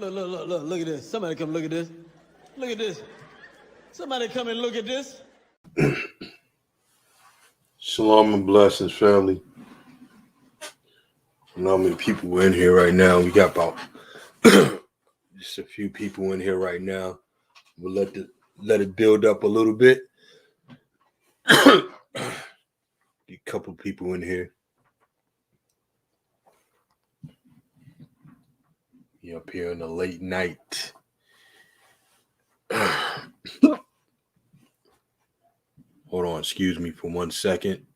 Look at this. Somebody come look at this. Look at this. Somebody come and look at this. Shalom and blessings, family. I know how many people are in here right now. We got about just a few people in here right now. We'll let it build up a little bit. A couple people in here. You up here in the late night. Hold on, excuse me for 1 second.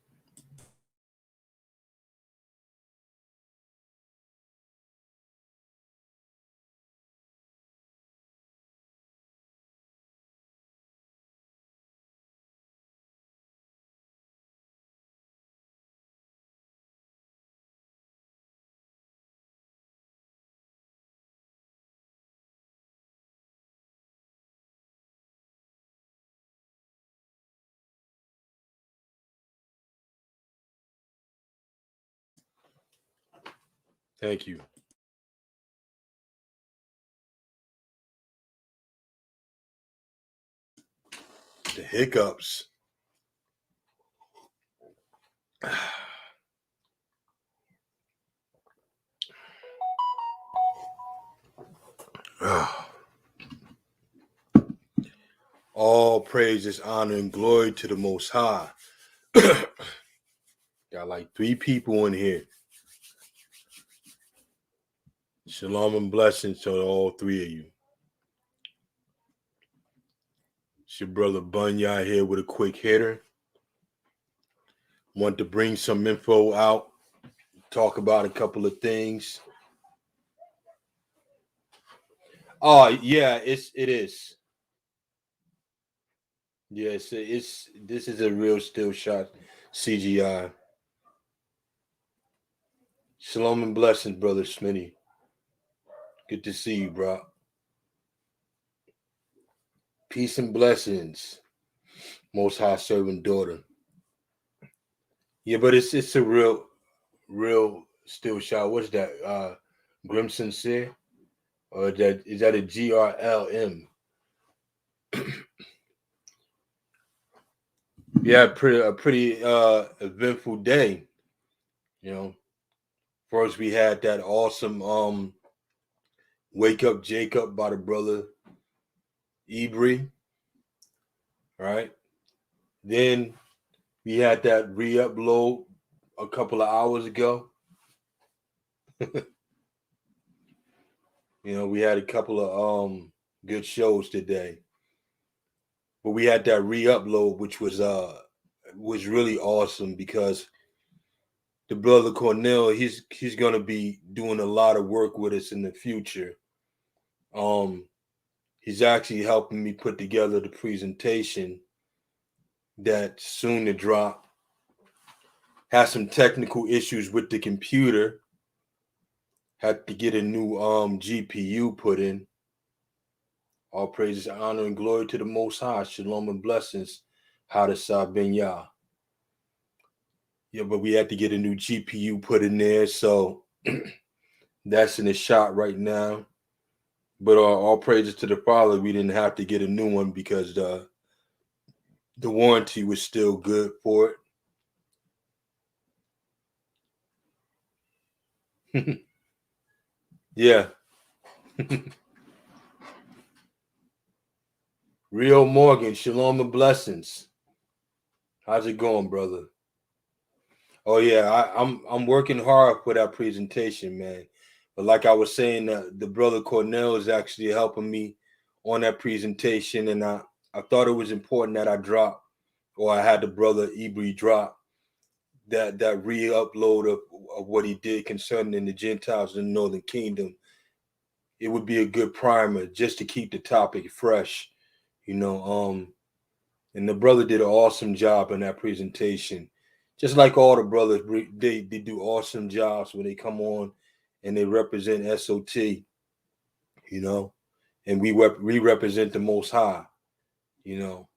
Thank you. The hiccups. All praises, honor, and glory to the Most High. Got like 3 people in here. Shalom and blessings to all 3 of you. It's your brother Bunya here with a quick hitter. Want to bring some info out, talk about a couple of things. Oh, yeah, it is. Yes, this is a real still shot CGI. Shalom and blessings, brother Smitty. Good to see you, bro. Peace and blessings, Most High servant daughter. Yeah, but it's a real still shot. What's that? Grim Sincere? Or is that a GRLM? Yeah, a pretty eventful day. You know, first we had that awesome Wake Up Jacob by the brother Ibri. Right? Then we had that re-upload a couple of hours ago. You know, we had a couple of good shows today. But we had that re-upload, which was really awesome because the brother Cornell, he's gonna be doing a lot of work with us in the future. He's actually helping me put together the presentation that's soon to drop. Has some technical issues with the computer. Had to get a new GPU put in. All praises, honor, and glory to the Most High. Shalom and blessings. Hadasah ben Yah. Yeah, but we had to get a new GPU put in there, so that's in the shot right now. But all praises to the Father, we didn't have to get a new one because the warranty was still good for it. Yeah. Rio Morgan, shalom and blessings. How's it going, brother? Oh yeah, I'm working hard for that presentation, man. But like I was saying, the brother Cornell is actually helping me on that presentation, and I thought it was important that I drop, or I had the brother Ibri drop that re-upload of what he did concerning the Gentiles in the Northern Kingdom. It would be a good primer just to keep the topic fresh, you know. And the brother did an awesome job in that presentation. Just like all the brothers, they do awesome jobs when they come on and they represent SOT, you know, and we represent the Most High, you know,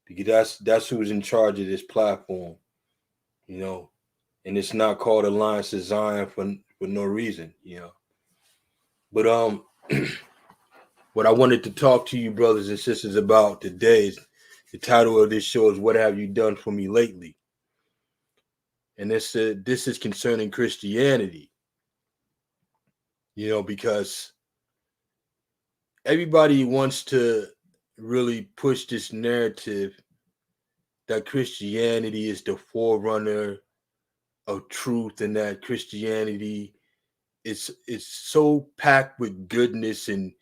because that's who's in charge of this platform, you know, and it's not called Alliance of Zion for no reason, you know. But What I wanted to talk to you, brothers and sisters, about today is the title of this show is "What Have You Done for Me Lately?" And this is concerning Christianity. Because everybody wants to really push this narrative that Christianity is the forerunner of truth, and that Christianity is so packed with goodness and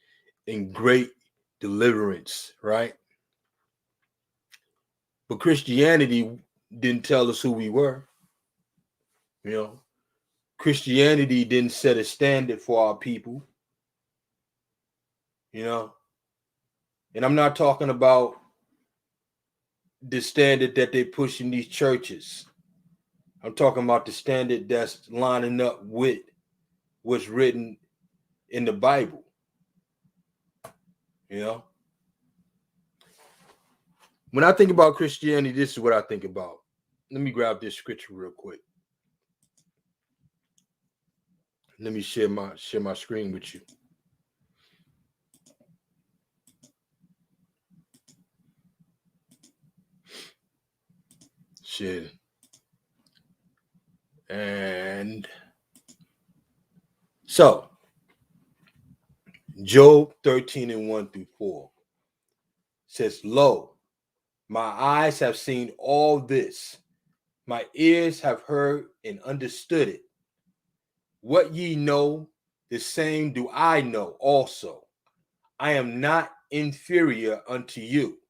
great deliverance, right? But Christianity didn't tell us who we were. Christianity didn't set a standard for our people. And I'm not talking about the standard that they push in these churches. I'm talking about the standard that's lining up with what's written in the Bible. When I think about Christianity, this is what I think about. Let me grab this scripture real quick. Let me share my screen with you. Share. And so, Job 13:1-4 says, "Lo, my eyes have seen all this. My ears have heard and understood it. What ye know, the same do I know also. I am not inferior unto you.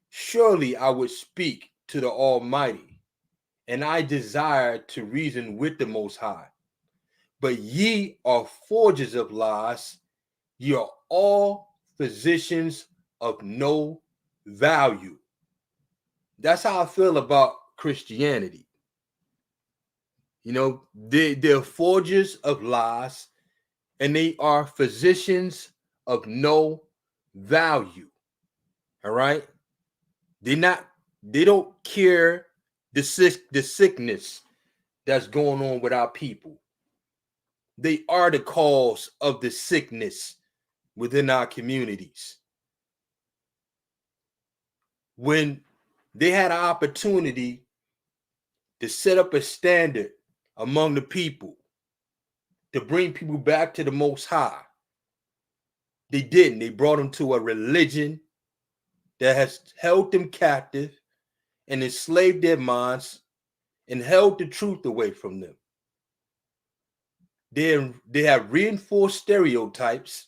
Surely I would speak to the Almighty, and I desire to reason with the Most High. But ye are forgers of lies. Ye are all physicians of no value." That's how I feel about Christianity. They're forgers of lies, and they are physicians of no value. All right? They don't cure the sickness that's going on with our people. They are the cause of the sickness within our communities. When they had an opportunity to set up a standard among the people, to bring people back to the Most High, they didn't. They brought them to a religion that has held them captive and enslaved their minds and held the truth away from them. They have reinforced stereotypes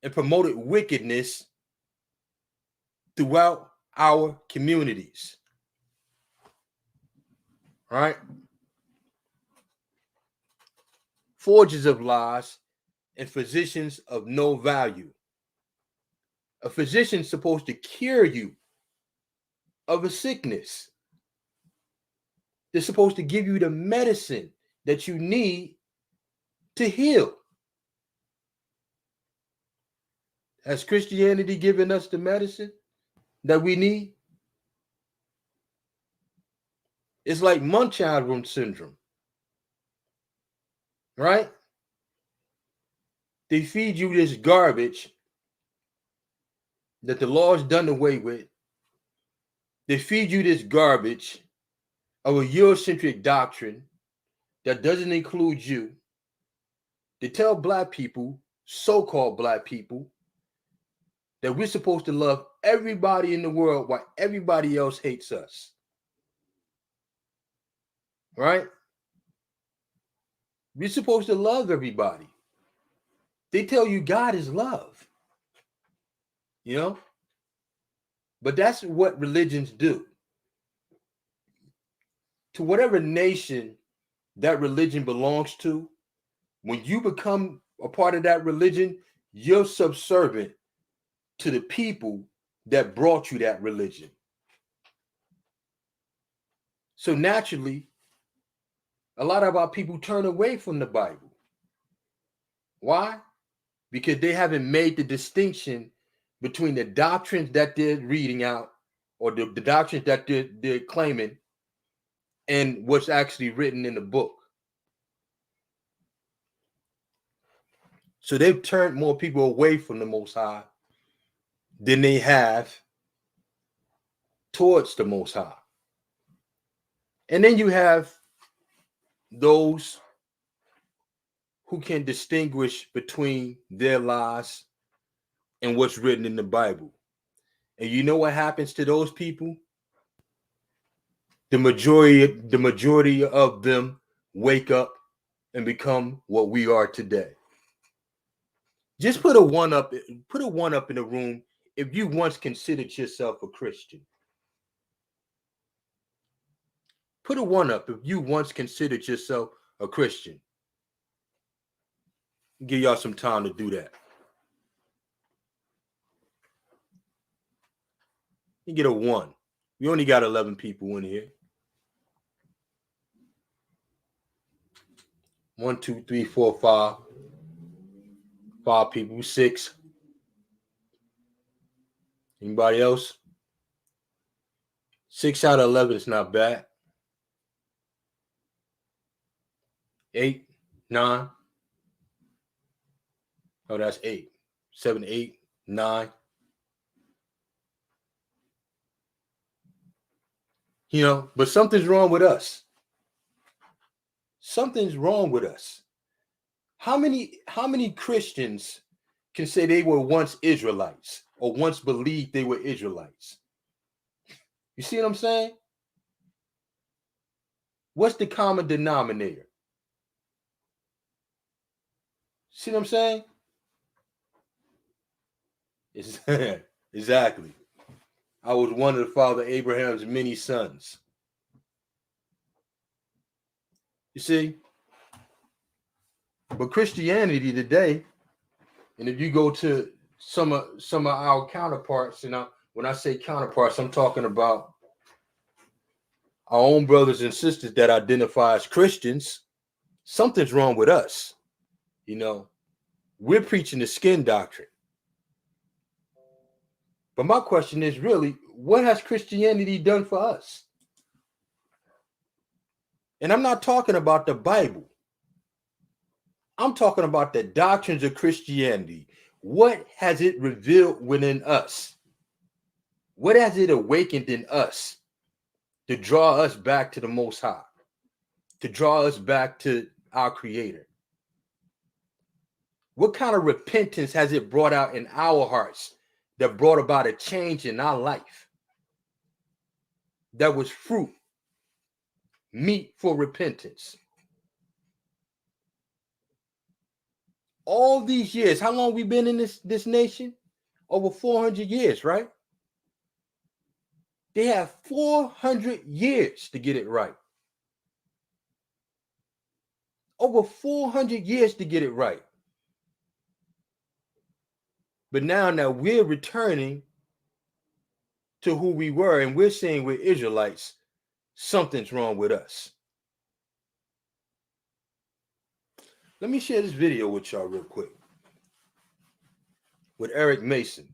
and promoted wickedness throughout our communities. Right? Forgers of lies and physicians of no value. A physician's supposed to cure you of a sickness. They're supposed to give you the medicine that you need to heal. Has Christianity given us the medicine that we need? It's like Munchausen syndrome, right? They feed you this garbage that the law's done away with. They feed you this garbage of a Eurocentric doctrine that doesn't include you. They tell black people, so-called black people, that we're supposed to love everybody in the world while everybody else hates us. Right? We're supposed to love everybody. They tell you God is love. But that's what religions do. To whatever nation that religion belongs to, when you become a part of that religion, you're subservient to the people that brought you that religion. So naturally, a lot of our people turn away from the Bible. Why? Because they haven't made the distinction between the doctrines that they're reading out, or the doctrines that they're claiming, and what's actually written in the book. So they've turned more people away from the Most High than they have towards the Most High. And then you have those who can distinguish between their lies and what's written in the Bible. And you know what happens to those people? The majority of them wake up and become what we are today. Just put a one up in the room if you once considered yourself a Christian. Put a one up if you once considered yourself a Christian. Give y'all some time to do that. You get a 1. We only got 11 people in here. 1, 2, 3, 4, 5. 5 people. 6. Anybody else? 6 out of 11 is not bad. 8, 9. Oh, that's 8. 7, 8, 9. You know, but something's wrong with us. Something's wrong with us. How many Christians can say they were once Israelites or once believed they were Israelites? You see what I'm saying? What's the common denominator? See what I'm saying? Exactly. I was one of the father Abraham's many sons. You see? But Christianity today, and if you go to some of our counterparts, and when I say counterparts, I'm talking about our own brothers and sisters that identify as Christians. Something's wrong with us. You know, we're preaching the skin doctrine. But my question is really, what has Christianity done for us? And I'm not talking about the Bible. I'm talking about the doctrines of Christianity. What has it revealed within us? What has it awakened in us to draw us back to the Most High, to draw us back to our Creator? What kind of repentance has it brought out in our hearts that brought about a change in our life? That was fruit, meat for repentance. All these years, how long we been in this nation? Over 400 years, right? They have 400 years to get it right. Over 400 years to get it right. But now we're returning to who we were, and we're saying we're Israelites. Something's wrong with us. Let me share this video with y'all real quick. With Eric Mason.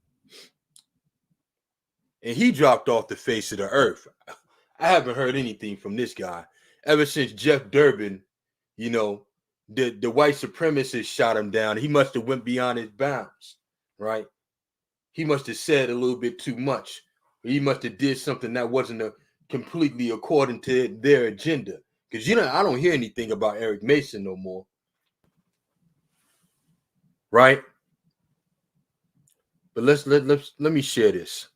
And he dropped off the face of the earth. I haven't heard anything from this guy ever since Jeff Durbin, you know, the white supremacists shot him down. He must have went beyond his bounds, right? He must have said a little bit too much. He must have did something that wasn't completely according to their agenda. Because, you know, I don't hear anything about Eric Mason no more. Right? But let me share this.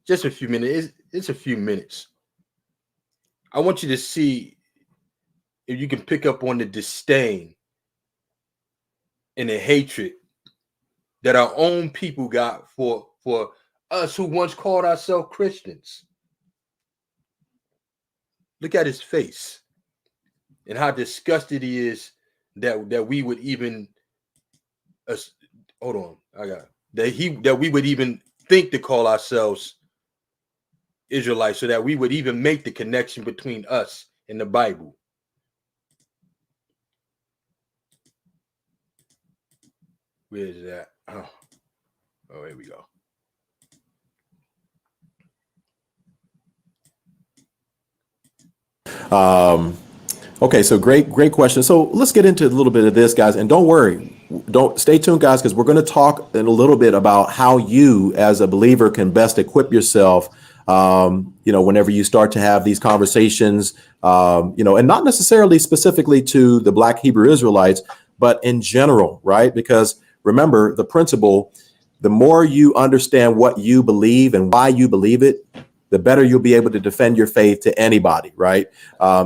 Just a few minutes. It's a few minutes. I want you to see if you can pick up on the disdain and the hatred that our own people got for us who once called ourselves Christians. Look at his face and how disgusted he is that we would even hold on. That we would even think to call ourselves Israelites, so that we would even make the connection between us and the Bible. Where is that? Oh, here we go. Okay, so great question. So let's get into a little bit of this, guys, and don't worry, don't stay tuned, guys, because we're going to talk in a little bit about how you, as a believer, can best equip yourself. Whenever you start to have these conversations, and not necessarily specifically to the Black Hebrew Israelites, but in general, right? Because remember the principle: the more you understand what you believe and why you believe it, the better you'll be able to defend your faith to anybody, right?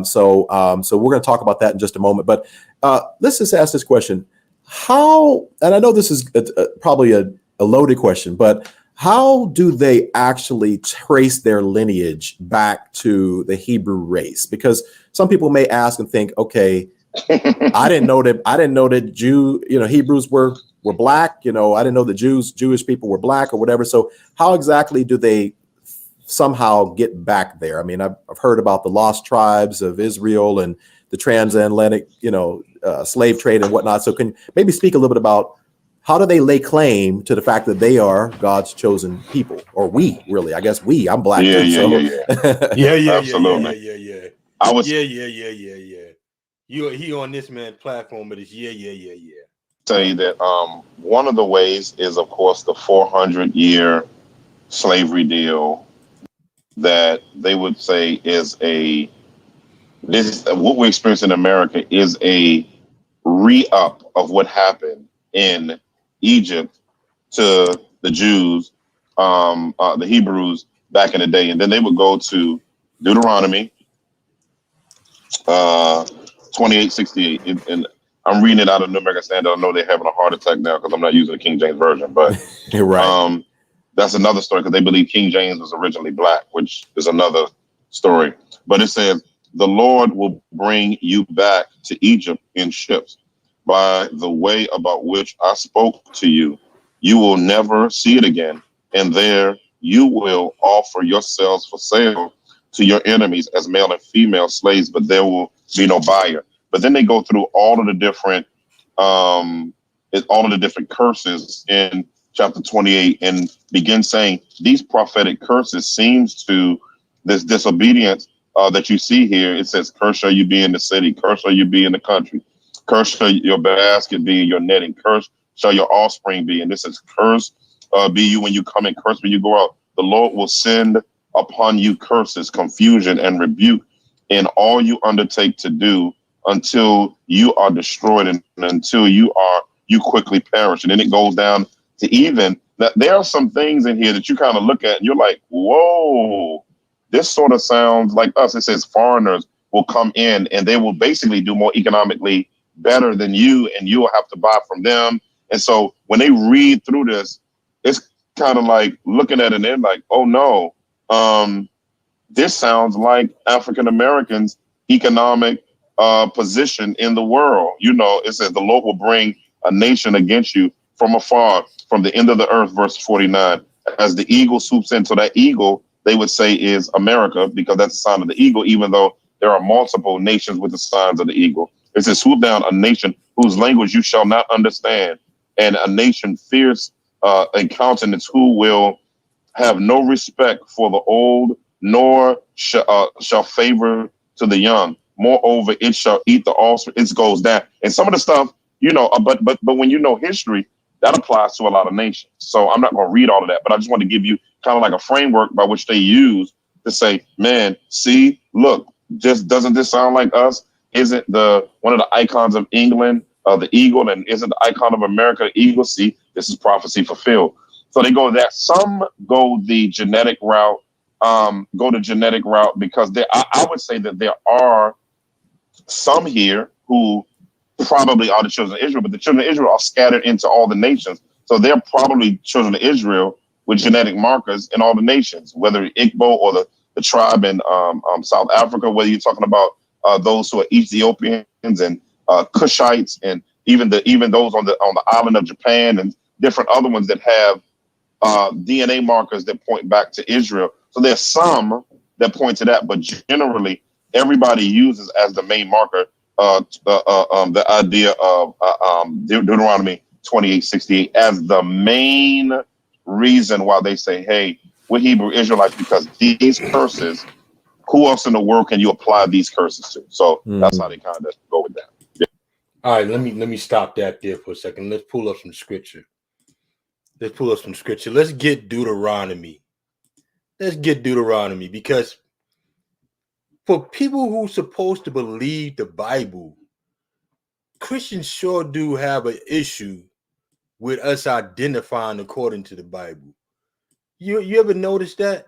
So we're going to talk about that in just a moment. But let's just ask this question: how? And I know this is probably a loaded question, but how do they actually trace their lineage back to the Hebrew race? Because some people may ask and think, okay, I didn't know that Hebrews were black. I didn't know that Jewish people were black or whatever. So how exactly do they somehow get back there? I mean, I've heard about the lost tribes of Israel and the transatlantic, slave trade and whatnot. So can you maybe speak a little bit about how do they lay claim to the fact that they are God's chosen people, or we really? I guess I'm black too. Yeah. Absolutely. I was yeah. He on this man's platform, but it's yeah. say that one of the ways is, of course, the 400-year slavery deal that they would say is what we experience in America is a re-up of what happened in Egypt to the Jews, the Hebrews back in the day. And then they would go to Deuteronomy 28:68. And I'm reading it out of New American Standard. I know they're having a heart attack now because I'm not using the King James Version. But You're right. That's another story because they believe King James was originally black, which is another story. But it says, the Lord will bring you back to Egypt in ships by the way about which I spoke to you. You will never see it again. And there you will offer yourselves for sale to your enemies as male and female slaves, but there will be no buyer. But then they go through all of the different curses in chapter 28 and begin saying these prophetic curses seems to this disobedience that you see here. It says, curse shall you be in the city, curse shall you be in the country, curse shall your basket be, your netting, curse shall your offspring be. And this is curse be you when you come in, curse when you go out. The Lord will send upon you curses, confusion, and rebuke in all you undertake to do until you are destroyed and until you quickly perish. And then it goes down to even that there are some things in here that you kind of look at and you're like, whoa, this sort of sounds like us. It says foreigners will come in and they will basically do more economically better than you, and you will have to buy from them. And so when they read through this, it's kind of like looking at it and they're like, oh no, this sounds like African Americans' economic position in the world. It says the Lord will bring a nation against you from afar, from the end of the earth, verse 49, as the eagle swoops in. So that eagle, they would say, is America, because that's the sign of the eagle, even though there are multiple nations with the signs of the eagle. It says, swoop down a nation whose language you shall not understand, and a nation fierce in countenance who will have no respect for the old, nor shall favor to the young. Moreover, it shall eat the offspring. It goes down. And some of the stuff, but when you know history, that applies to a lot of nations. So I'm not going to read all of that, but I just want to give you kind of like a framework by which they use to say, man, see, look, doesn't this sound like us? Isn't one of the icons of England, the eagle, and isn't the icon of America, the eagle? See, this is prophecy fulfilled. So they go that. Some go the genetic route, because I would say that there are some here who probably are the children of Israel, but the children of Israel are scattered into all the nations. So they're probably children of Israel with genetic markers in all the nations, whether Igbo or the tribe in South Africa, whether you're talking about those who are Ethiopians and Cushites, and even those on the island of Japan and different other ones that have DNA markers that point back to Israel. So there's some that point to that, but generally everybody uses as the main marker the idea of Deuteronomy 28:68 as the main reason why they say, hey, we're Hebrew Israelites, because these curses who else in the world can you apply these curses to? So that's how they kind of go with that. Yeah. All right, let me stop that there for a second. Let's pull up some scripture. Let's get Deuteronomy. Because for people who are supposed to believe the Bible, Christians sure do have an issue with us identifying according to the Bible. You ever notice that?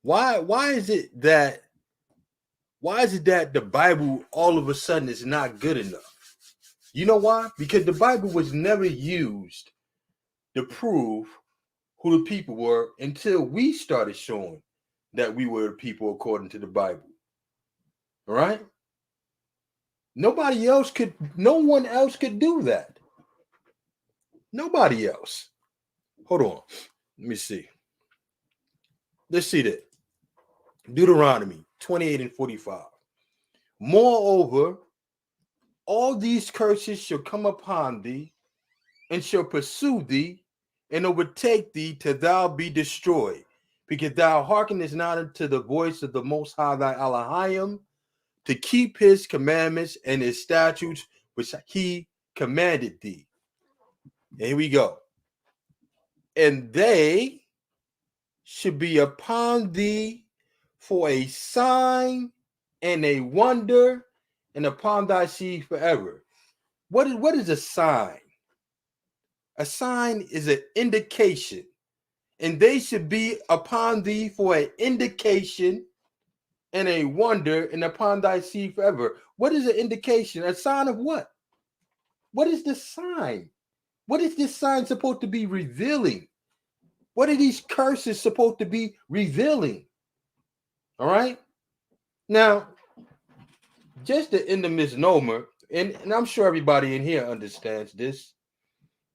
Why is it that the Bible all of a sudden is not good enough? You know why? Because the Bible was never used to prove who the people were until we started showing that we were the people according to the Bible. All right? No one else could do that. Nobody else. Hold on. Let me see. Let's see that. Deuteronomy 28 and 45. Moreover, all these curses shall come upon thee, and shall pursue thee, and overtake thee till thou be destroyed, because thou hearkenest not unto the voice of the Most High thy Elohim, to keep his commandments and his statutes which he commanded thee. And here we go. And they should be upon thee for a sign and a wonder, and upon thy seed forever. What is a sign? A sign is an indication, and they should be upon thee for an indication and a wonder, and upon thy seed forever. What is an indication? A sign of what? What is the sign? What is this sign supposed to be revealing? What are these curses supposed to be revealing? All right. Now, just to end the misnomer, and I'm sure everybody in here understands this,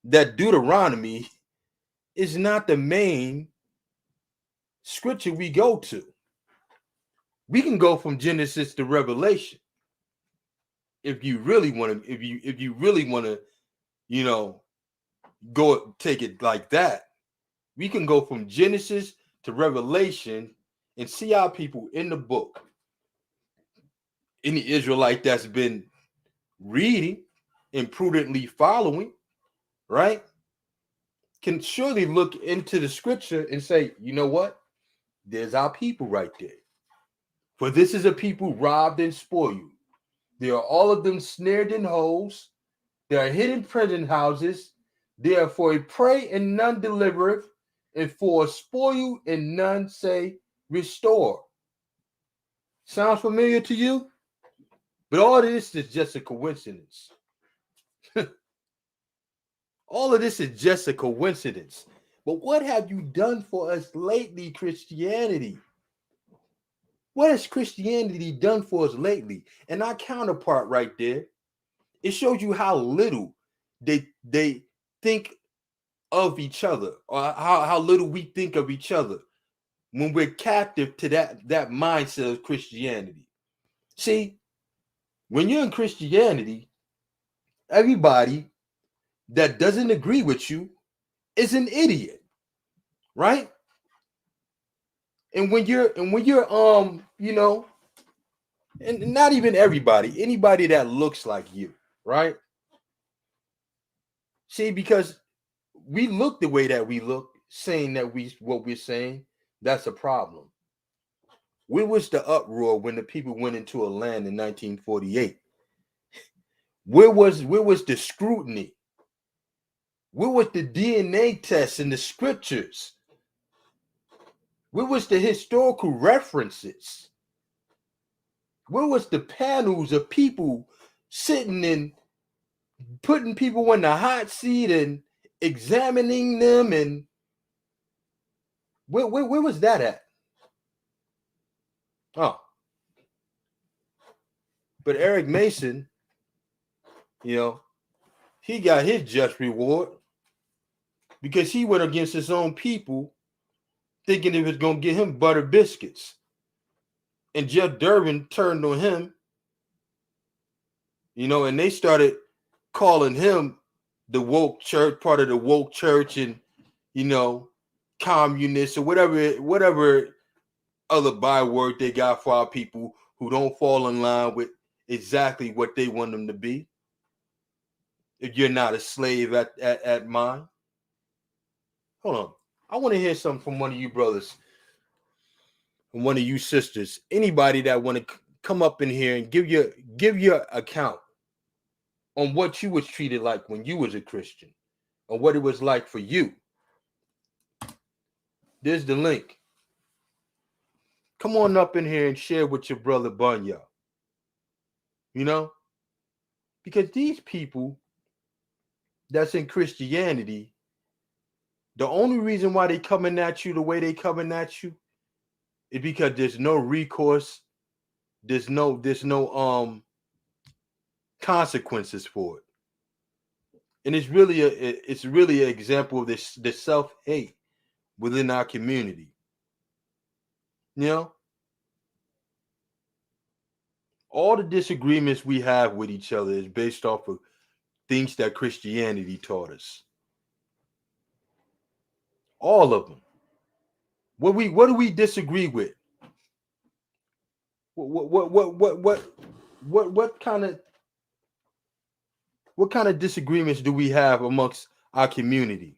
that Deuteronomy is not the main scripture we go to. We can go from Genesis to Revelation if you really want to. If you really want to, go take it like that. We can go from Genesis to Revelation and see how people in the book, any Israelite that's been reading and prudently following, right, can surely look into the scripture and say, you know what? There's our people right there. For this is a people robbed and spoiled. They are all of them snared in holes. They are hidden prison houses. They are for a prey and none delivereth, and for a spoil and none say restore. Sounds familiar to you? But all of this is just a coincidence. All of this is just a coincidence. But what have you done for us lately, Christianity? What has Christianity done for us lately? And our counterpart right there, it shows you how little they think of each other, or how little we think of each other when we're captive to that mindset of Christianity. See, when you're in Christianity, everybody that doesn't agree with you is an idiot, right? And when you're and not even everybody, anybody that looks like you, right? See, because we look the way that we look, saying that what we're saying, that's a problem. Where was the uproar when the people went into a land in 1948? Where was the scrutiny? Where was the DNA test in the scriptures? Where was the historical references? Where was the panels of people sitting and putting people in the hot seat and examining them? And where was that at? Oh. But Eric Mason, he got his just reward because he went against his own people thinking it was going to get him butter biscuits. And Jeff Durbin turned on him, and they started calling him the woke church, part of the woke church, and, communist or whatever other byword they got for our people who don't fall in line with exactly what they want them to be. If you're not a slave at mine. Hold on. I want to hear something from one of you brothers and one of you sisters. Anybody that want to come up in here and give your account on what you was treated like when you was a Christian, or what it was like for you. There's the link. Come on up in here and share with your brother Bunya. You know? Because these people that's in Christianity, the only reason why they coming at you the way they coming at you is because there's no recourse, there's no consequences for it. And it's really an example of this self-hate within our community. You know? All the disagreements we have with each other is based off of things that Christianity taught us. All of them. What do we disagree with? What kind of disagreements do we have amongst our community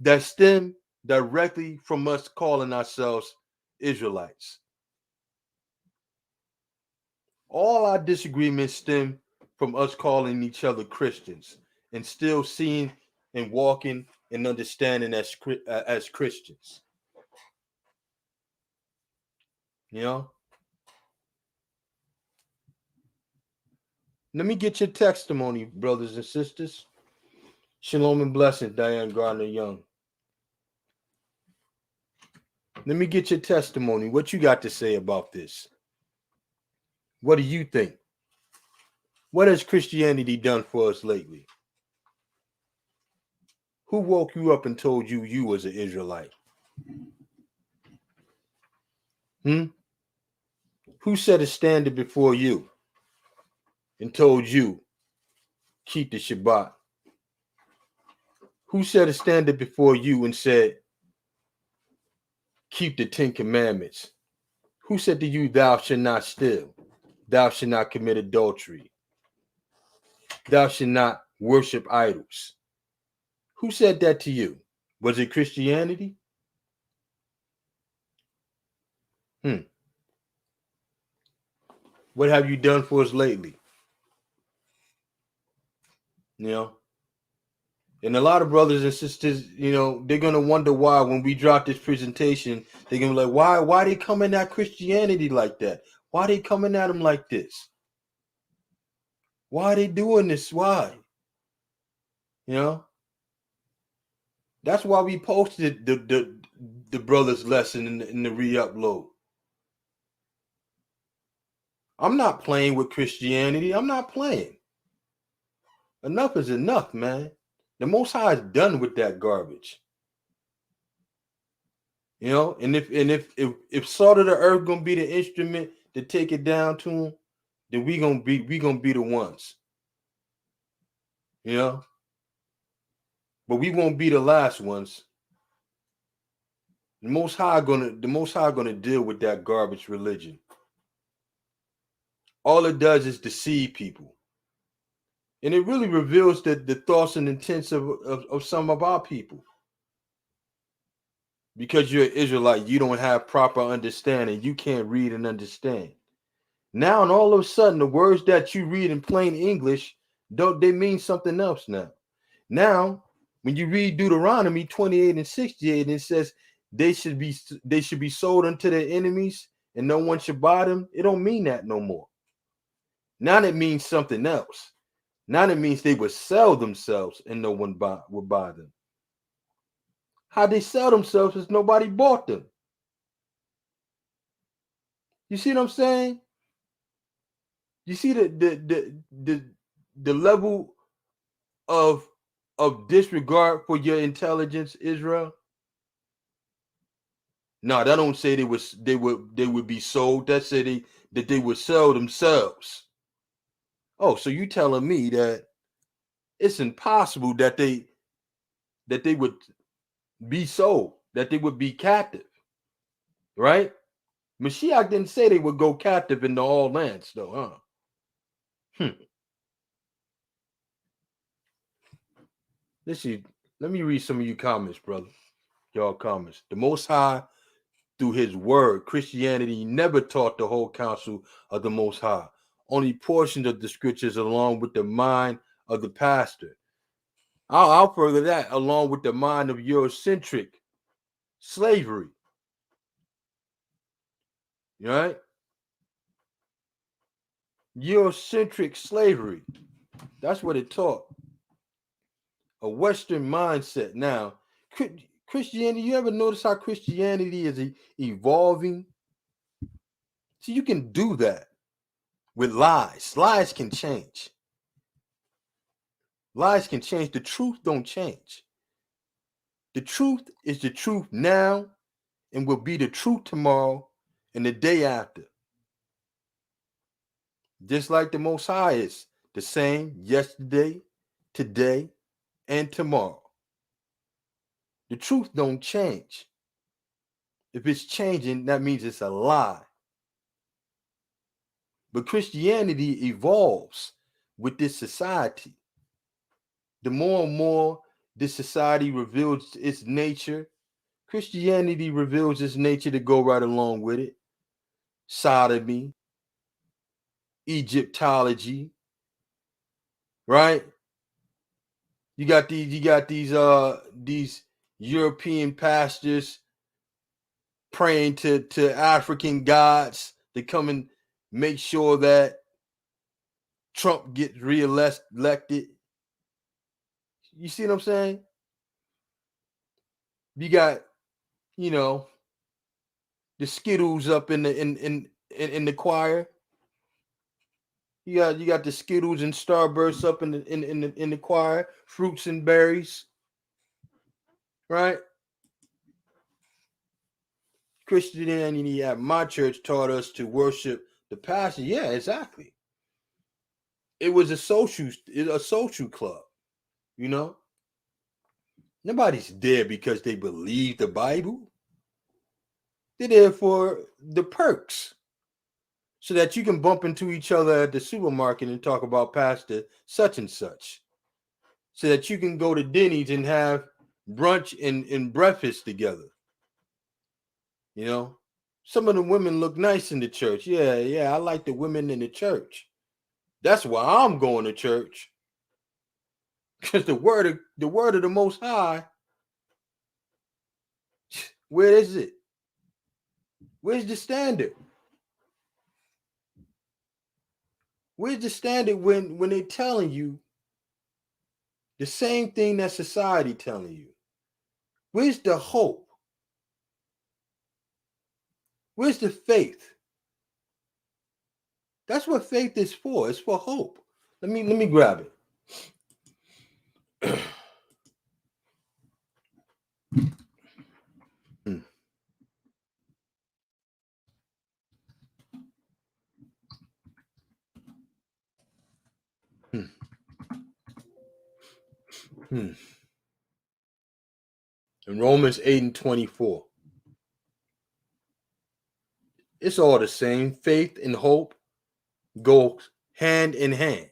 that stem directly from us calling ourselves Israelites? All our disagreements stem from us calling each other Christians and still seeing and walking and understanding as Christians. You know? Let me get your testimony, brothers and sisters. Shalom and blessings, Diane Gardner Young. Let me get your testimony. What you got to say about this? What do you think? What has Christianity done for us lately? Who woke you up and told you you was an Israelite? Who set a standard before you and told you keep the Shabbat? Who set a standard before you and said keep the 10 Commandments? Who said to you, thou shalt not steal? Thou shalt not commit adultery? Thou shalt not worship idols? Who said that to you? Was it Christianity? What have you done for us lately? You know? And a lot of brothers and sisters, you know, they're going to wonder why when we drop this presentation, they're going to be like, why they coming at Christianity like that? Why they coming at them like this? Why are they doing this? Why? You know? That's why we posted the brother's lesson in the re-upload. I'm not playing with Christianity. I'm not playing. Enough is enough, man. The Most High is done with that garbage. You know, and if salt of the earth gonna be the instrument to take it down to him, then we gonna be the ones. You know, but we won't be the last ones. The Most High gonna deal with that garbage religion. All it does is deceive people. And it really reveals the thoughts and intents of some of our people. Because you're an Israelite, you don't have proper understanding. You can't read and understand. Now, and all of a sudden, the words that you read in plain English, they mean something else now. Now, when you read Deuteronomy 28 and 68, it says they should be sold unto their enemies and no one should buy them. It don't mean that no more. Now it means something else. Now it means they would sell themselves and no one would buy them. How they sell themselves is nobody bought them. You see what I'm saying? You see the level of disregard for your intelligence, Israel? No, that don't say they would be sold. That say that they would sell themselves. Oh, so you telling me that it's impossible that they would be sold, that they would be captive? right? Mashiach didn't say they would go captive into all lands, though, huh? Let me read some of you comments, brother. Y'all comments. The Most High, through his word, Christianity never taught the whole counsel of the Most High. Only portions of the scriptures along with the mind of the pastor. I'll further that along with the mind of Eurocentric slavery. Right? Eurocentric slavery. That's what it taught. A Western mindset. Now, Christianity, you ever notice how Christianity is evolving? See, you can do that with lies. Lies can change. Lies can change. The truth don't change. The truth is the truth now and will be the truth tomorrow and the day after. Just like the Most High is the same yesterday, today, and tomorrow. The truth don't change. If it's changing, that means it's a lie. But Christianity evolves with this society. The more and more this society reveals its nature, Christianity reveals its nature to go right along with it. Sodomy, Egyptology, right? You got these European pastors praying to African gods to come and make sure that Trump gets reelected. You see what I'm saying? You got, the Skittles up in the choir. You got the Skittles and Starbursts up in the choir, fruits and berries, right? Christianity at my church taught us to worship the pastor. Yeah, exactly. It was a social club, Nobody's there because they believe the Bible. They're there for the perks, so that you can bump into each other at the supermarket and talk about Pastor such and such, so that you can go to Denny's and have brunch and breakfast together. Some of the women look nice in the church. Yeah, I like the women in the church. That's why I'm going to church, because the word of the Most High. Where is it? Where's the standard? Where's the standard when they're telling you the same thing that society telling you? Where's the hope? Where's the faith? That's what faith is for. It's for hope. Let me grab it. In Romans 8:24. It's all the same. Faith and hope go hand in hand.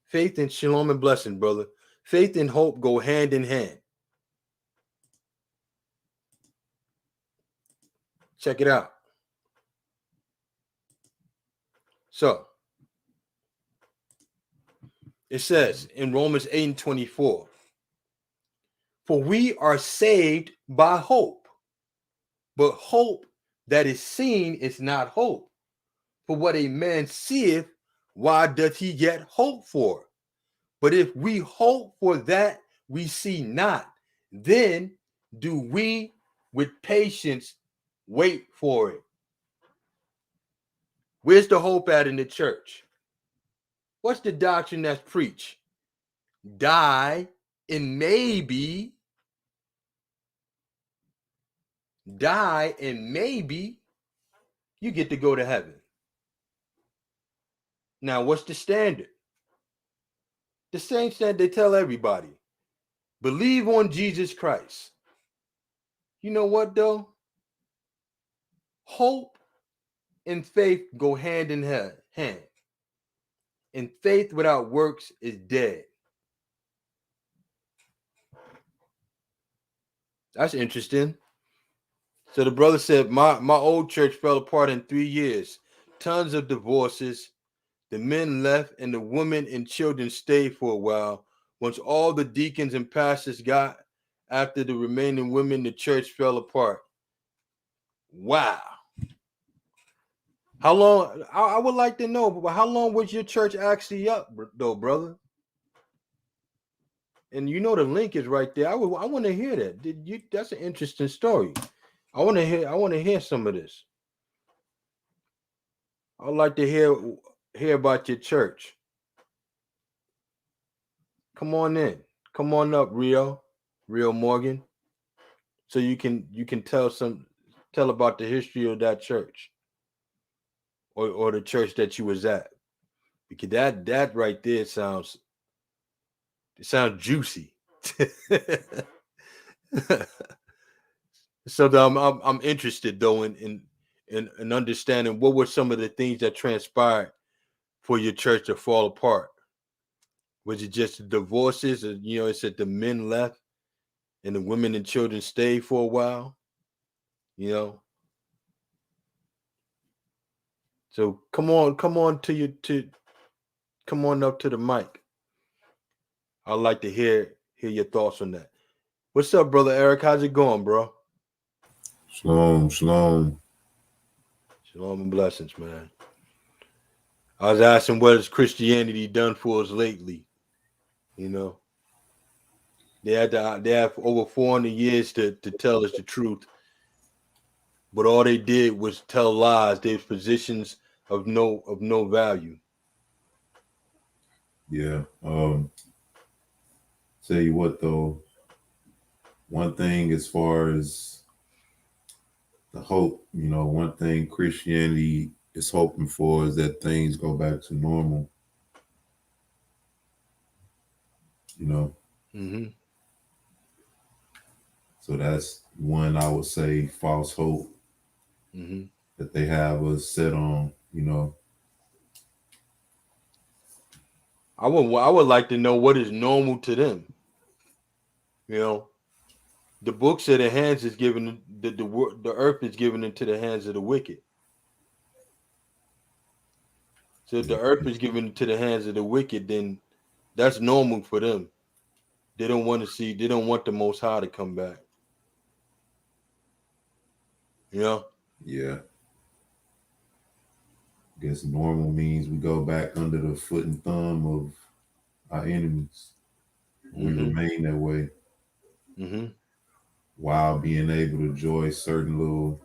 Faith and shalom and blessing, brother. Faith and hope go hand in hand. Check it out. So, it says in Romans 8:24, for we are saved by hope, but hope that is seen is not hope. For what a man seeth, why doth he yet hope for? But if we hope for that we see not, then do we with patience wait for it. Where's the hope at in the church? What's the doctrine that's preached? Die and maybe you get to go to heaven. Now, what's the standard? The same standard they tell everybody. Believe on Jesus Christ. You know what, though? Hope and faith go hand in hand. And faith without works is dead. That's interesting. So the brother said, my old church fell apart in 3 years. Tons of divorces. The men left and the women and children stayed for a while. Once all the deacons and pastors got after the remaining women, the church fell apart. Wow. How long? I would like to know, but how long was your church actually up, though, brother? And you know the link is right there. I want to hear that. Did you? That's an interesting story. I want to hear some of this. I'd like to hear about your church. Come on in. Come on up, Rio Morgan. So you can tell about the history of that church. Or the church that you was at. Because that right there sounds juicy. So I'm interested though in understanding what were some of the things that transpired for your church to fall apart. Was it just the divorces? Or, it said the men left and the women and children stayed for a while. So come on up to the mic. I'd like to hear your thoughts on that. What's up, brother Eric? How's it going, bro? Shalom. Shalom and blessings, man. I was asking what has Christianity done for us lately? They have over 400 years to tell us the truth, but all they did was tell lies. They have positions of no value. Yeah. Tell you what though, one thing as far as the hope, one thing Christianity is hoping for is that things go back to normal. Mm-hmm. So that's one, I would say, false hope that they have us set on. I would like to know what is normal to them. The book said the hands is given the earth is given into the hands of the wicked. So if the earth is given into the hands of the wicked, then that's normal for them. They don't want the Most High to come back. Yeah. I guess normal means we go back under the foot and thumb of our enemies. We remain that way while being able to enjoy certain little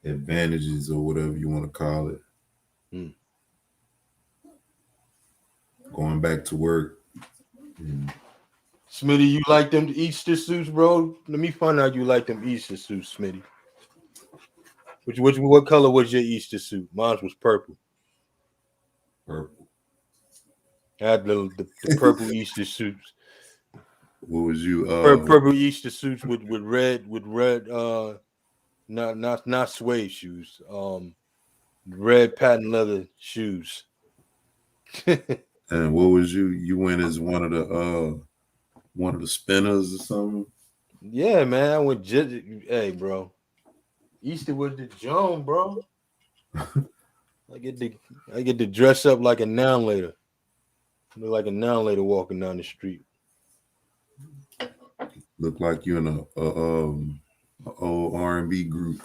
advantages or whatever you want to call it. Going back to work. Smitty, you like them Easter suits, bro? Let me find out you like them Easter suits, Smitty. What color was your Easter suit? Mine was purple. Purple. I had the purple Easter suits. What was you? Purple Easter suits with red not suede shoes. Red patent leather shoes. And what was you? You went as one of the spinners or something? Yeah, man. I went hey, bro. Easter was the Joan, bro. I get to dress up like a noun later. Look like a noun later walking down the street. Look like you in a old R&B group.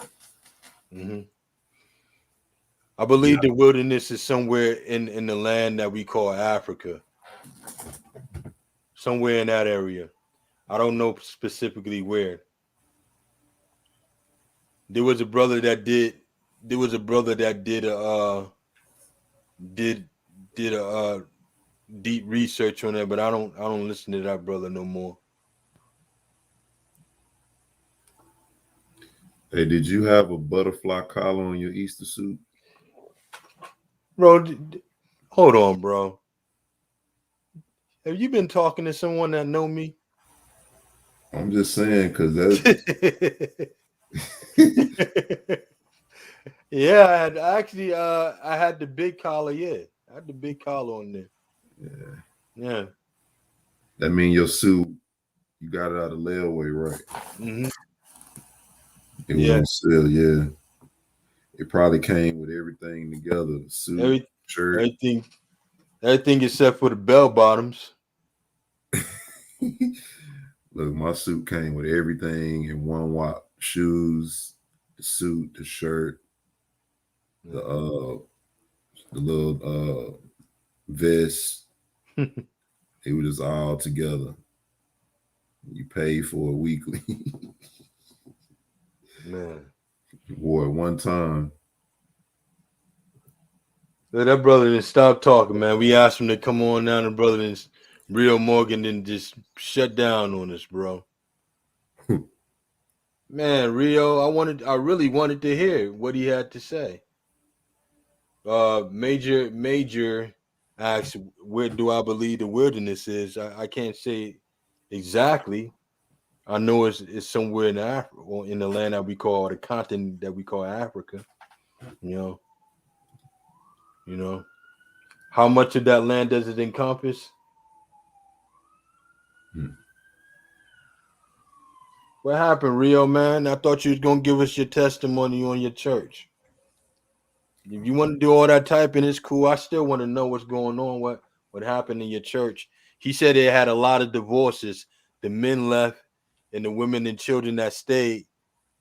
I believe the wilderness is somewhere in the land that we call Africa. Somewhere in that area. I don't know specifically where. There was a brother that did a deep research on that, but I don't listen to that brother no more. Hey, did you have a butterfly collar on your Easter suit? Bro, hold on, bro. Have you been talking to someone that know me? I'm just saying, because that's Yeah, I had the big collar. Yeah, I had the big collar on there. Yeah. That mean your suit, you got it out of layaway, right? Mm-hmm. It Yeah. wasn't still, yeah. It probably came with everything together, the suit, shirt. Everything except for the bell bottoms. Look, my suit came with everything in one wop. Shoes, the suit, the shirt, the little vest. It was just all together. You paid for it weekly. Man. You wore it one time. That brother didn't stop talking, man. We asked him to come on down, and brother didn't, Rio Morgan didn't just shut down on us, bro. Man, Rio, I really wanted to hear what he had to say. Major asks, where do I believe the wilderness is? I can't say exactly. I know it's somewhere in Africa, or in the land that we call the continent that we call Africa. You know, how much of that land does it encompass? What happened, Rio, man? I thought you was gonna give us your testimony on your church. If you want to do all that typing, it's cool. I still want to know what's going on. What happened in your church? He said it had a lot of divorces. The men left, and the women and children that stayed.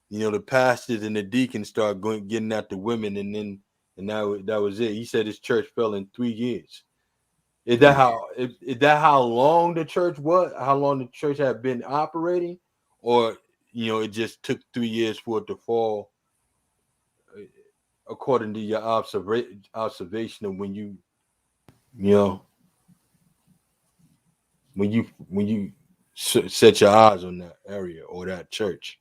You know, the pastors and the deacons started getting at the women, and that was it. He said his church fell in 3 years. Is that how long the church was? How long the church had been operating, or it just took 3 years for it to fall, according to your observation of when you set your eyes on that area or that church,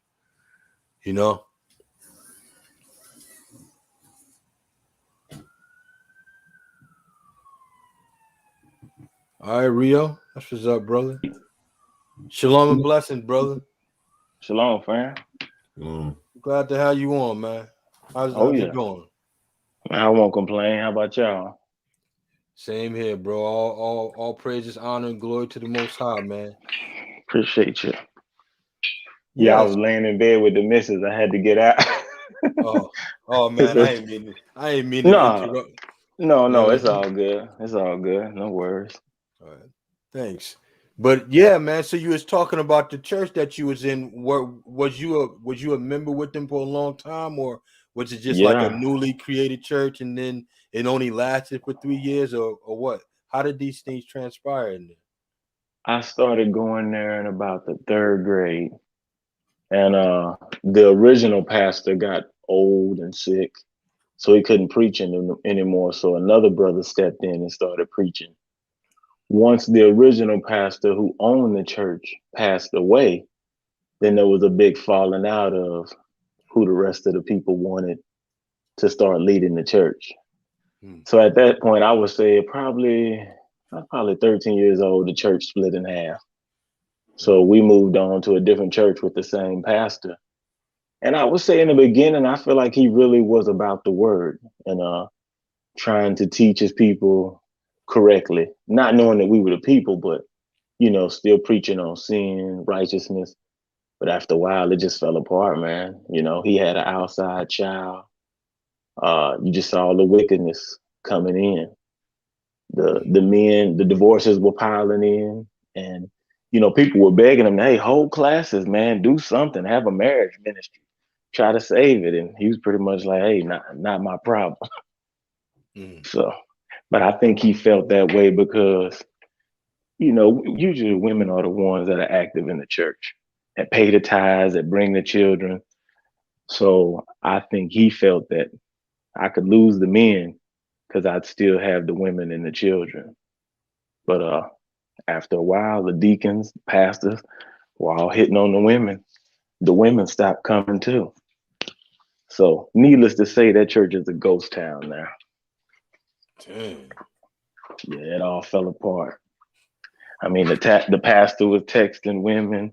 All right, Rio, that's what's up, brother. Shalom and blessings, brother. Shalom, fam. Glad to have you on, man. How's it going? I won't complain. How about y'all? Same here, bro. All praises, honor, and glory to the Most High, man. Appreciate you. Yeah, I was laying in bed with the missus. I had to get out. oh man, I ain't mean to interrupt. No, it's all good. It's all good. No worries. All right, thanks. But yeah, man. So you was talking about the church that you was in. Was you a member with them for a long time, or was it just like a newly created church and then it only lasted for 3 years, or what? How did these things transpire in there? I started going there in about the 3rd grade, and the original pastor got old and sick, so he couldn't preach anymore. So another brother stepped in and started preaching. Once the original pastor who owned the church passed away, then there was a big falling out of who the rest of the people wanted to start leading the church. So at that point, I would say probably 13 years old, the church split in half. So we moved on to a different church with the same pastor. And I would say in the beginning, I feel like he really was about the word and trying to teach his people correctly, not knowing that we were the people, but, still preaching on sin, righteousness. But after a while, it just fell apart, man. He had an outside child. You just saw the wickedness coming in. The men, the divorces were piling in, and people were begging him, "Hey, hold classes, man, do something, have a marriage ministry, try to save it." And he was pretty much like, "Hey, not my problem." So, but I think he felt that way because usually women are the ones that are active in the church, that pay the tithes, that bring the children. So I think he felt that I could lose the men because I'd still have the women and the children. But after a while, the deacons, pastors were all hitting on the women. The women stopped coming too. So needless to say, that church is a ghost town now. Dang. Yeah, it all fell apart. I mean, the pastor was texting women.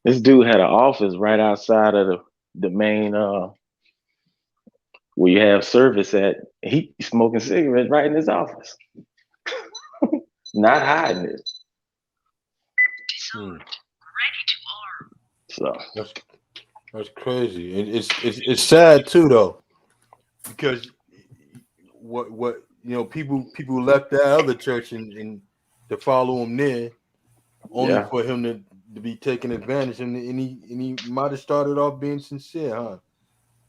This dude had an office right outside of the main where you have service at, he smoking cigarettes right in his office, not hiding it. So That's crazy. And it's sad too though, because what people left that other church and to follow him there, only yeah, for him to be taken advantage, and he might have started off being sincere, huh?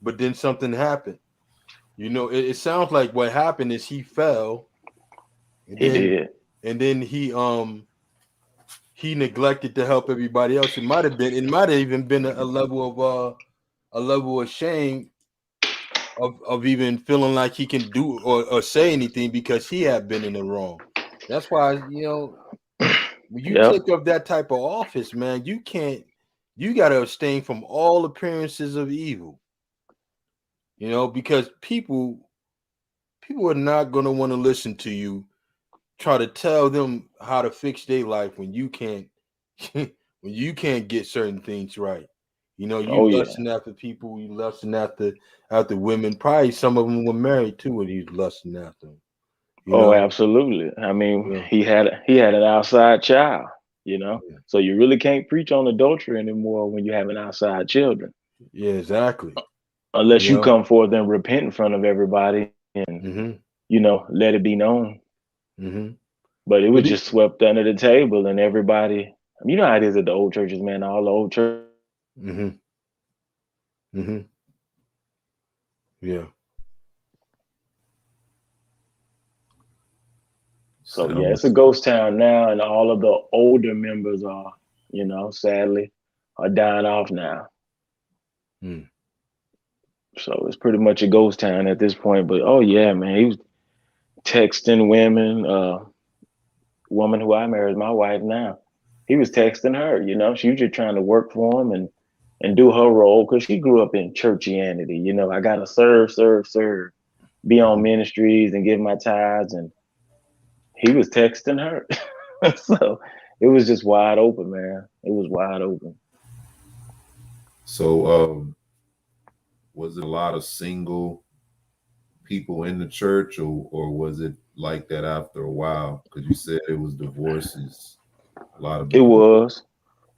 But then something happened. It sounds like what happened is he fell, and he then did. he neglected to help everybody else. It might have even been a level of shame of even feeling like he can do or say anything because he had been in the wrong. That's why when you Yep. take up that type of office, man, you got to abstain from all appearances of evil. Because people are not going to want to listen to you try to tell them how to fix their life when you can't when you can't get certain things right. You Oh yeah. lusting after people, you lusting after women. Probably some of them were married too when he was lusting after them. Oh, absolutely. I mean, Yeah. he had an outside child, Yeah. So you really can't preach on adultery anymore when you have an outside children, Yeah, exactly. unless You you know. come forth and repent in front of everybody and Mm-hmm. let it be known. Mm-hmm. But it was But just swept under the table, and everybody. You know how it is at the old churches, man. All the old church. mm-hmm. Mm-hmm. Yeah. So yeah, it's a ghost town now, and all of the older members are, sadly, are dying off now. Mm. So it's pretty much a ghost town at this point. But oh yeah, man, he was texting women. Woman who I married, my wife now. He was texting her. She was just trying to work for him and do her role because she grew up in churchianity. I gotta serve, serve, serve, be on ministries and give my tithes, and he was texting her. So it was just wide open, man. It was wide open. So, was it a lot of single people in the church, or was it like that after a while? Because you said it was divorces. A lot of It them. was.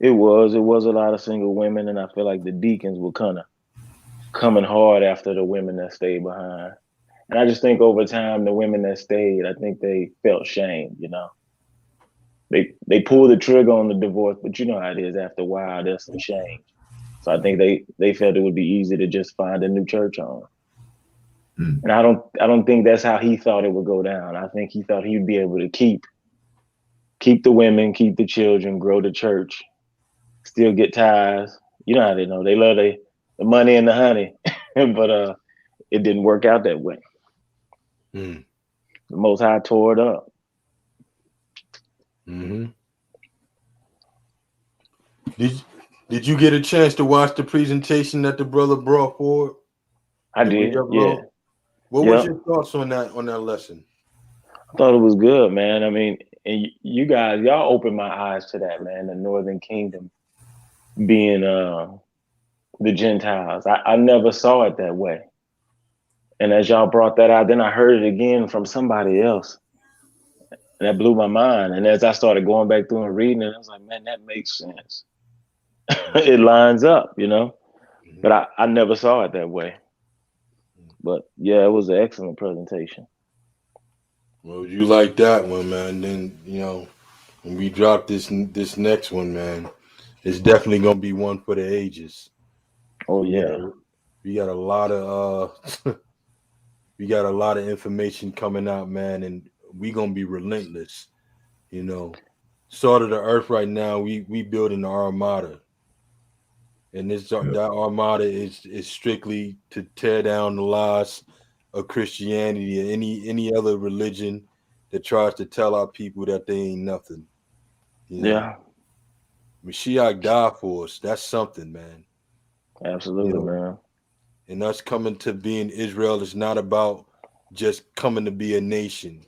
It was. It was a lot of single women, and I feel like the deacons were kind of coming hard after the women that stayed behind. And I just think over time, the women that stayed, I think they felt shame. They pulled the trigger on the divorce, but you know how it is. After a while, there's some shame. So I think they felt it would be easy to just find a new church home. Mm. And I don't think that's how he thought it would go down. I think he thought he'd be able to keep the women, keep the children, grow the church, still get tithes. You know how they know. They love the money and the honey. But it didn't work out that way. Mm. The Most High tore it up. Mm-hmm. Did you get a chance to watch the presentation that the brother brought forward? I That we did, yeah. upload? What was Yep. your thoughts on that lesson? I thought it was good, man. I mean, and you guys, y'all opened my eyes to that, man. The Northern Kingdom being the Gentiles. I never saw it that way. And as y'all brought that out, then I heard it again from somebody else. And that blew my mind. And as I started going back through and reading it, I was like, man, that makes sense. It lines up, Mm-hmm. But I never saw it that way. But yeah, it was an excellent presentation. Well, you like that one, man. Then when we drop this next one, man, it's definitely gonna be one for the ages. Oh We yeah. got we got a lot of we got a lot of information coming out, man, and we gonna be relentless. Salt of the earth right now. We building the armada, and that armada is strictly to tear down the lies of Christianity and any other religion that tries to tell our people that they ain't nothing. Yeah. Mashiach died for us. That's something, man. Absolutely, man. And us coming to being Israel is not about just coming to be a nation.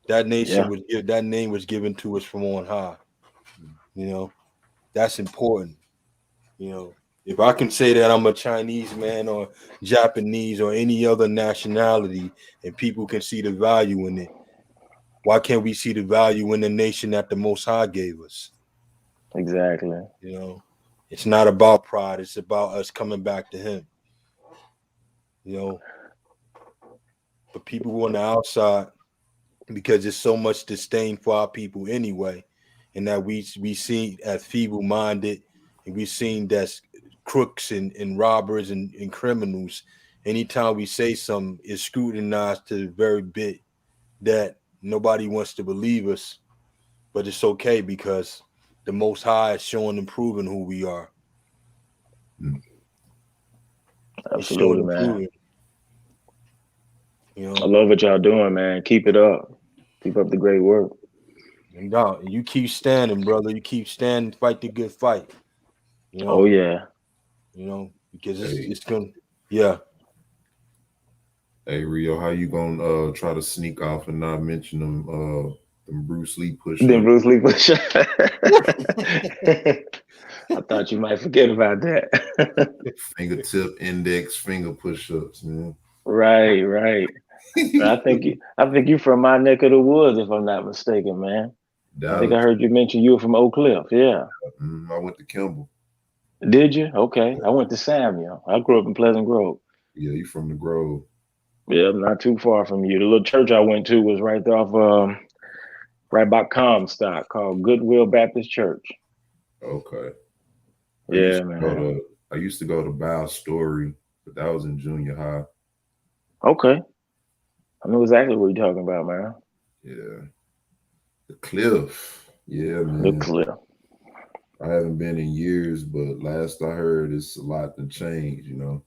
That Yeah. that name was given to us from on high. That's important. If I can say that I'm a Chinese man or Japanese or any other nationality, and people can see the value in it, why can't we see the value in the nation that the Most High gave us? Exactly. You know, it's not about pride. It's about us coming back to Him. You know, but people on the outside, because there's so much disdain for our people anyway, and that we seen as feeble-minded, and we seen that's crooks and robbers and criminals. Anytime we say something, it's scrutinized to the very bit that nobody wants to believe us. But it's okay because the Most High is showing and proving who we are. He's showing Absolutely, and man. proving. You I know, love what y'all doing, man. Keep it up. Keep up the great work. and you keep standing, brother. You keep standing, fight the good fight. You Oh know, yeah. Because Hey, it's gonna, yeah. hey, Rio, how you gonna try to sneak off and not mention them Bruce Lee Then push-ups? Bruce Lee push. I thought you might forget about that. Fingertip, index, finger push-ups, man. Right. I think you from my neck of the woods, if I'm not mistaken, man. I think I Dallas. heard you mention you were from Oak Cliff. Yeah. I went to Kimball. Did you? Okay. I went to Samuel. I grew up in Pleasant Grove. Yeah, you from the Grove. Yeah, not too far from you. The little church I went to was right there off right by Comstock called Goodwill Baptist Church. Okay. I used Yeah, to go man. to I used to go to Bow Story, but that was in junior high. Okay. I know exactly what you're talking about, man. Yeah. The Cliff. Yeah, The man. Cliff. I haven't been in years, but last I heard it's a lot to change, you know.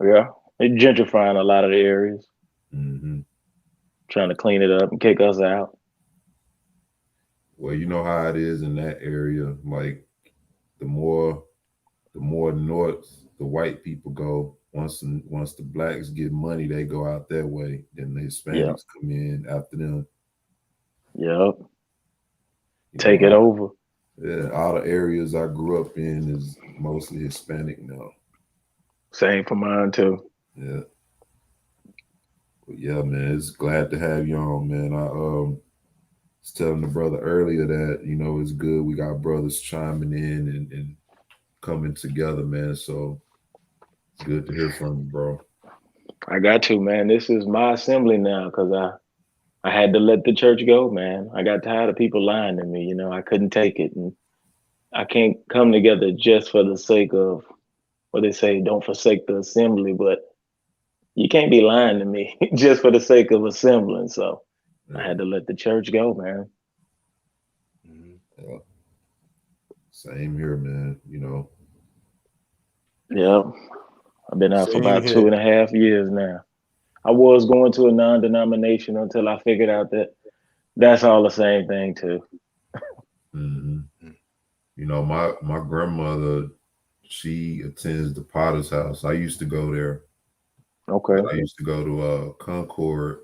Yeah. They're gentrifying a lot of the areas, hmm trying to clean it up and kick us out. Well, you know how it is in that area. Like the more north the white people go. Once the blacks get money, they go out that way. Then the Yeah. Hispanics come in after them. Yep. You know, Take it over. all the areas I grew up in is mostly Hispanic now. Same for mine too. Yeah. But yeah, man, it's glad to have you on, man. I was telling the brother earlier that, you know, it's good we got brothers chiming in and coming together, man. So it's good to hear from you, bro. I got to, man. This is my assembly now because I had to let the church go, man. I got tired of people lying to me. I couldn't take it. And I can't come together just for the sake of what they say, don't forsake the assembly, but you can't be lying to me just for the sake of assembling. So I Yeah, had to let the church go, man. yeah. Same here, man. You know, Yep. I've been out for Same about here. 2.5 years now. I was going to a non-denomination until I figured out that that's all the same thing too. hmm you know, my grandmother, she attends the Potter's House. I used to go there, Okay. but I used to go to Concord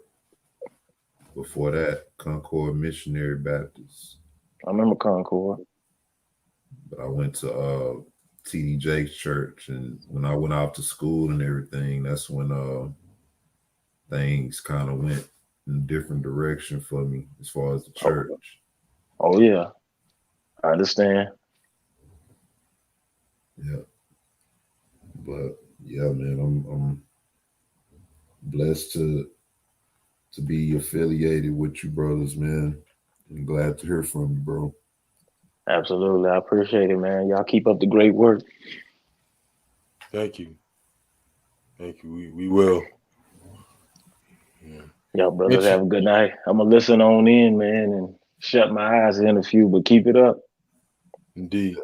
before that, Concord Missionary Baptist. I remember Concord. But I went to TD Jakes Church, and when I went off to school and everything, that's when things kind of went in a different direction for me as far as the Oh, church. oh yeah. I understand. Yeah, but yeah, man, I'm blessed to be affiliated with you, brothers, man. And glad to hear from you, bro. Absolutely. I appreciate it, man. Y'all keep up the great work. Thank you. Thank you. We will. Yeah. Y'all brothers Mitch, have a good night. I'm gonna listen on in, man, and shut my eyes in a few, but keep it up. indeed.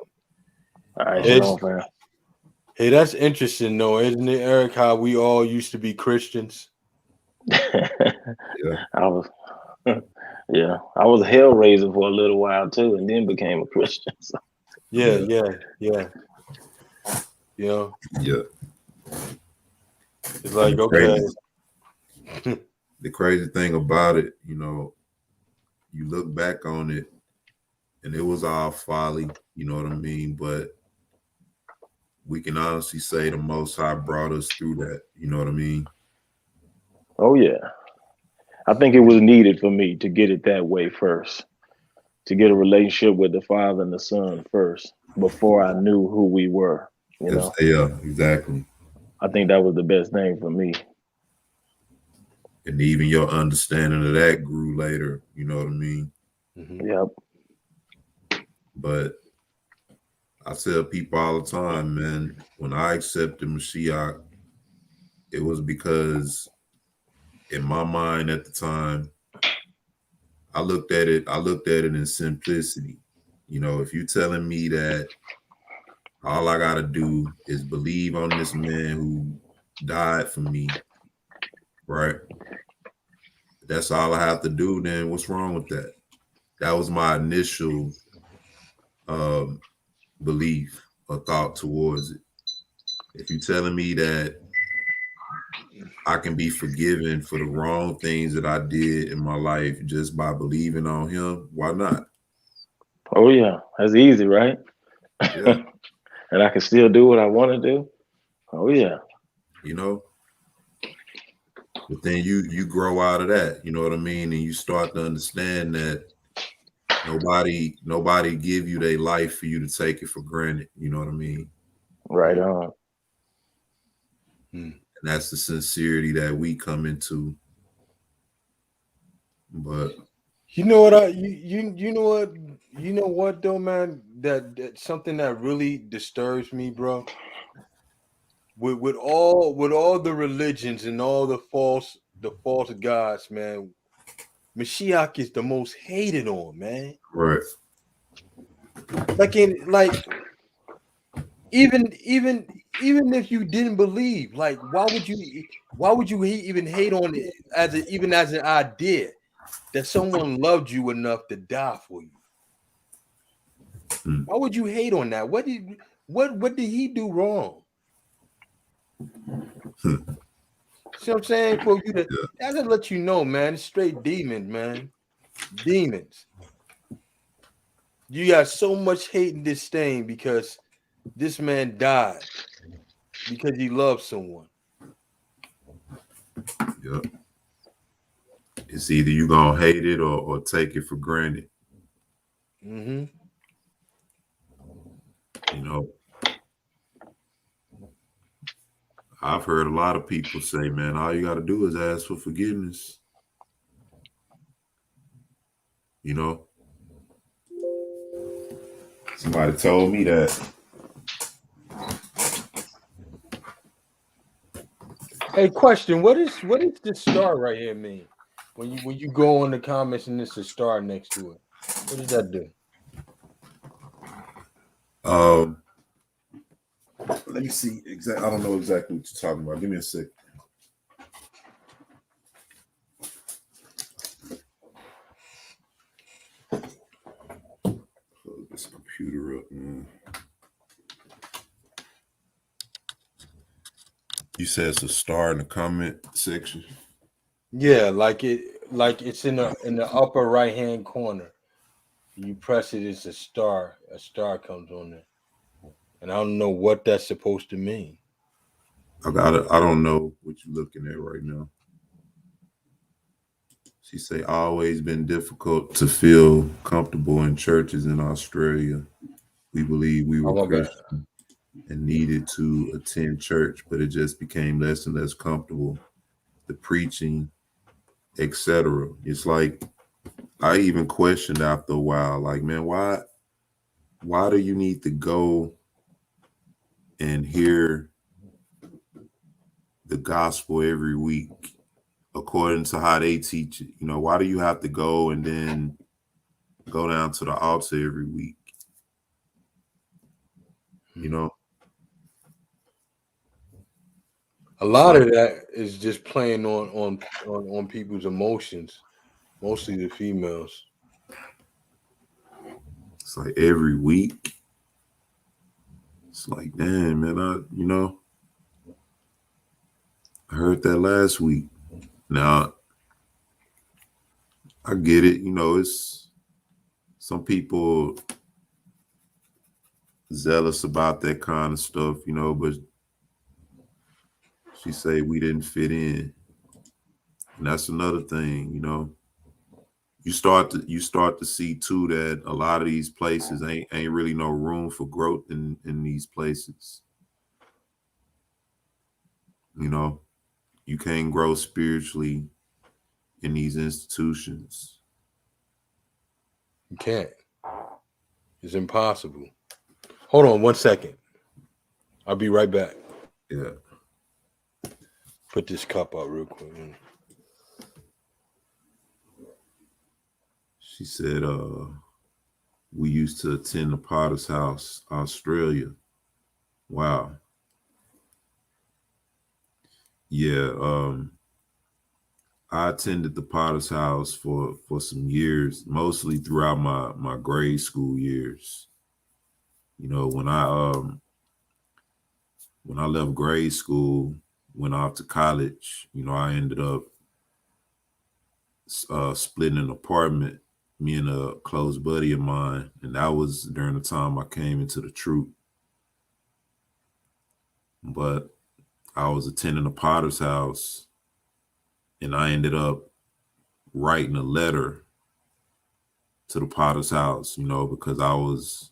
All right, All It's shalom, fam. Hey, that's interesting though, isn't it, Eric? How we all used to be Christians. yeah, I was yeah. I was a hellraiser for a little while too, and then became a Christian. So, Yeah, yeah, yeah. You know, yeah. it's And like okay. the crazy thing about it, you know, you look back on it, and it was all folly. You know what I mean? But we can honestly say the Most High brought us through that. You know what I mean? Oh yeah. I think it was needed for me to get it that way first, to get a relationship with the Father and the Son first, before I knew who we were. You know, Yeah, exactly. I think that was the best thing for me. And even your understanding of that grew later. You know what I mean? Mm-hmm. Yep. But I tell people all the time, man, when I accepted Mashiach, it was because in my mind at the time, I looked at it in simplicity. You know, if you're telling me that all I gotta do is believe on this man who died for me, right? That's all I have to do, then what's wrong with that? That was my initial belief or thought towards it. If you're telling me that I can be forgiven for the wrong things that I did in my life just by believing on him, why not? Oh yeah, that's easy, right? Yeah. And I can still do what I want to do. Oh yeah. You know, but then you grow out of that, you know what I mean? And you start to understand that nobody give you their life for you to take it for granted, you know what I mean? Right on. And that's the sincerity that we come into. But You know what though, man? That something that really disturbs me, bro. With all the religions and all the false gods, man. Mashiach is the most hated on, man. right. Like even if you didn't believe, like why would you even hate on it even as an idea that someone loved you enough to die for you? Why would you hate on that? What did he do wrong? See what I'm saying? For you to that to let you know, man, it's straight demons, man. Demons. You got so much hate and disdain because this man died because he loved someone. Yep. It's either you gonna hate it or take it for granted. Mm-hmm. You know, I've heard a lot of people say, man, all you gotta do is ask for forgiveness. You know, somebody told me that. Hey, question: What is this star right here mean? When you go on the comments and there's a star next to it, what does that do? Let me see. I don't know exactly what you're talking about. Give me a sec. Plug this computer up, man. You said it's a star in the comment section. Yeah, like it's in the upper right hand corner. You press it, it's a star. A star comes on there, and I don't know what that's supposed to mean. I don't know what you're looking at right now. She say always been difficult to feel comfortable in churches in Australia. We believe we were Oh my bad. Christian and needed to attend church, but it just became less and less comfortable. The preaching, etc. It's like I even questioned after a while, like, man, why do you need to go and hear the gospel every week according to how they teach it? You know, why do you have to go and then go down to the altar every week? You know, A lot of that is just playing on people's emotions, mostly the females. it's like every week. It's like, damn, man, I heard that last week. Now, I get it. You know, it's some people zealous about that kind of stuff, you know, but she say we didn't fit in. And that's another thing, you know. You start to see too that a lot of these places ain't really no room for growth in these places. You know, you can't grow spiritually in these institutions. You can't. It's impossible. Hold on 1 second. I'll be right back. Yeah. Put this cup up real quick. She said, we used to attend the Potter's House, Australia. Wow. Yeah, I attended the Potter's House for some years, mostly throughout my grade school years. You know, when I left grade school, went off to college, you know, I ended up splitting an apartment, me and a close buddy of mine, and that was during the time I came into the truth. But I was attending the Potter's House, and I ended up writing a letter to the Potter's House, you know, because I was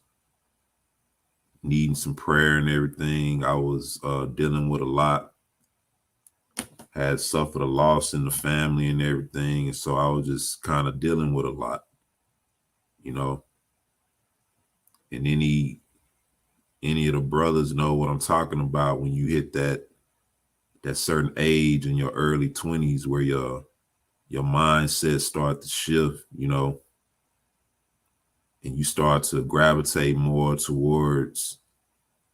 needing some prayer and everything. I was dealing with a lot, had suffered a loss in the family and everything. And so I was just kind of dealing with a lot, you know. And any of the brothers know what I'm talking about when you hit that certain age in your early 20s where your mindset start to shift, you know, and you start to gravitate more towards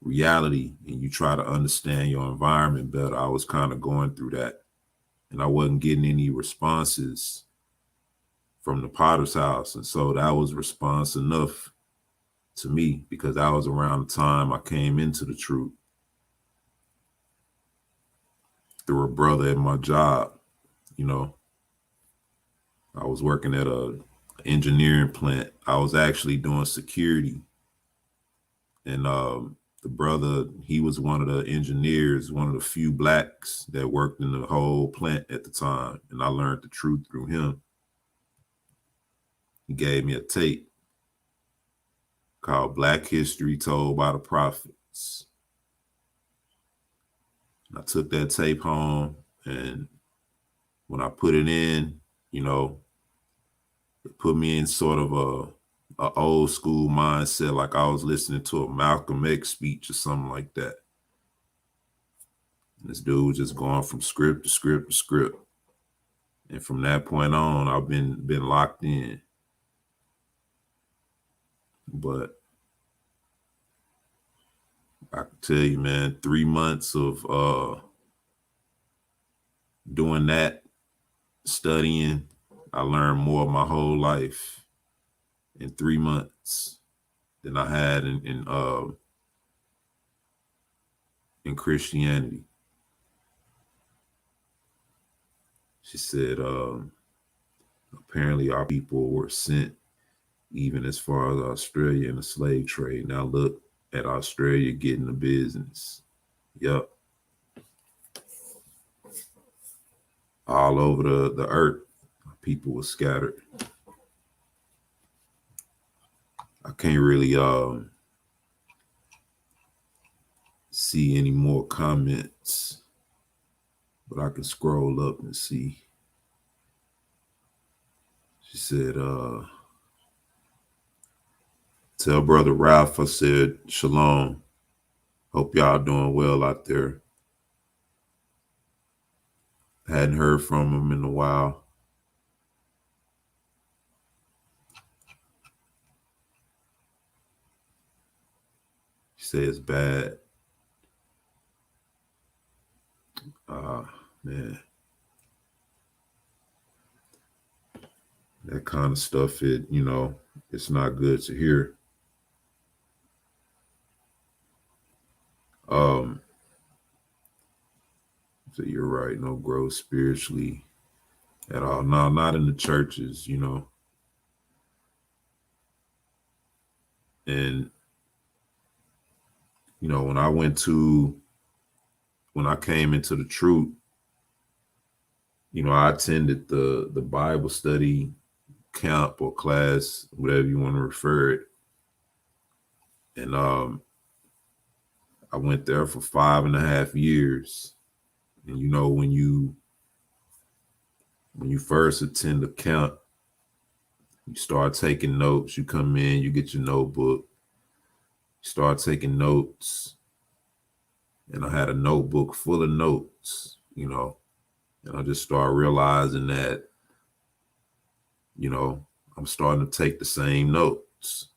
reality and you try to understand your environment better. I was kind of going through that, and I wasn't getting any responses from the Potter's House. And so that was response enough to me, because that was around the time I came into the truth through a brother at my job. You know, I was working at a engineering plant. I was actually doing security, and the brother, he was one of the engineers, one of the few blacks that worked in the whole plant at the time. And I learned the truth through him. He gave me a tape called Black History Told by the Prophets. I took that tape home, and when I put it in, you know, it put me in sort of a old school mindset, like I was listening to a Malcolm X speech or something like that. And this dude was just going from script to script to script. And from that point on, I've been locked in. But I can tell you, man, 3 months of doing that, studying, I learned more of my whole life in 3 months than I had in Christianity. She said, apparently our people were sent even as far as Australia in the slave trade. Now look at Australia getting the business. Yep. All over the earth, people were scattered. I can't really see any more comments, but I can scroll up and see. She said, tell Brother Ralph I said shalom. Hope y'all doing well out there. Hadn't heard from him in a while. She said it's bad. Man. That kind of stuff, it's not good to hear. So you're right, no growth spiritually at all. No, not in the churches, And you know, when I came into the truth, you know, I attended the Bible study camp or class, whatever you want to refer it. And I went there for 5.5 years. And you know, when you first attend the camp, you start taking notes. You come in, you get your notebook, you start taking notes. And I had a notebook full of notes, you know, and I just started realizing that, you know, I'm starting to take the same notes,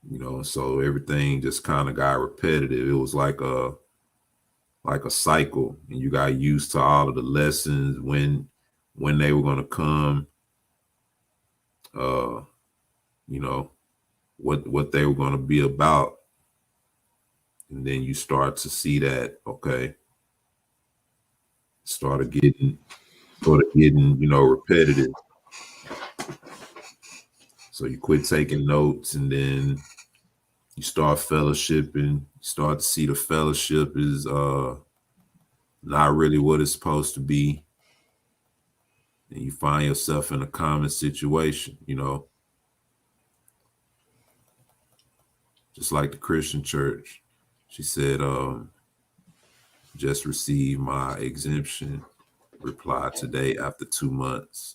you know, so everything just kind of got repetitive. It was like a cycle, and you got used to all of the lessons when they were going to come, you know, what they were going to be about. And then you start to see that, okay, started getting, you know, repetitive. So you quit taking notes, and then you start fellowshipping. You start to see the fellowship is not really what it's supposed to be. And you find yourself in a common situation, you know, just like the Christian church. She said, just received my exemption. Replied today after 2 months.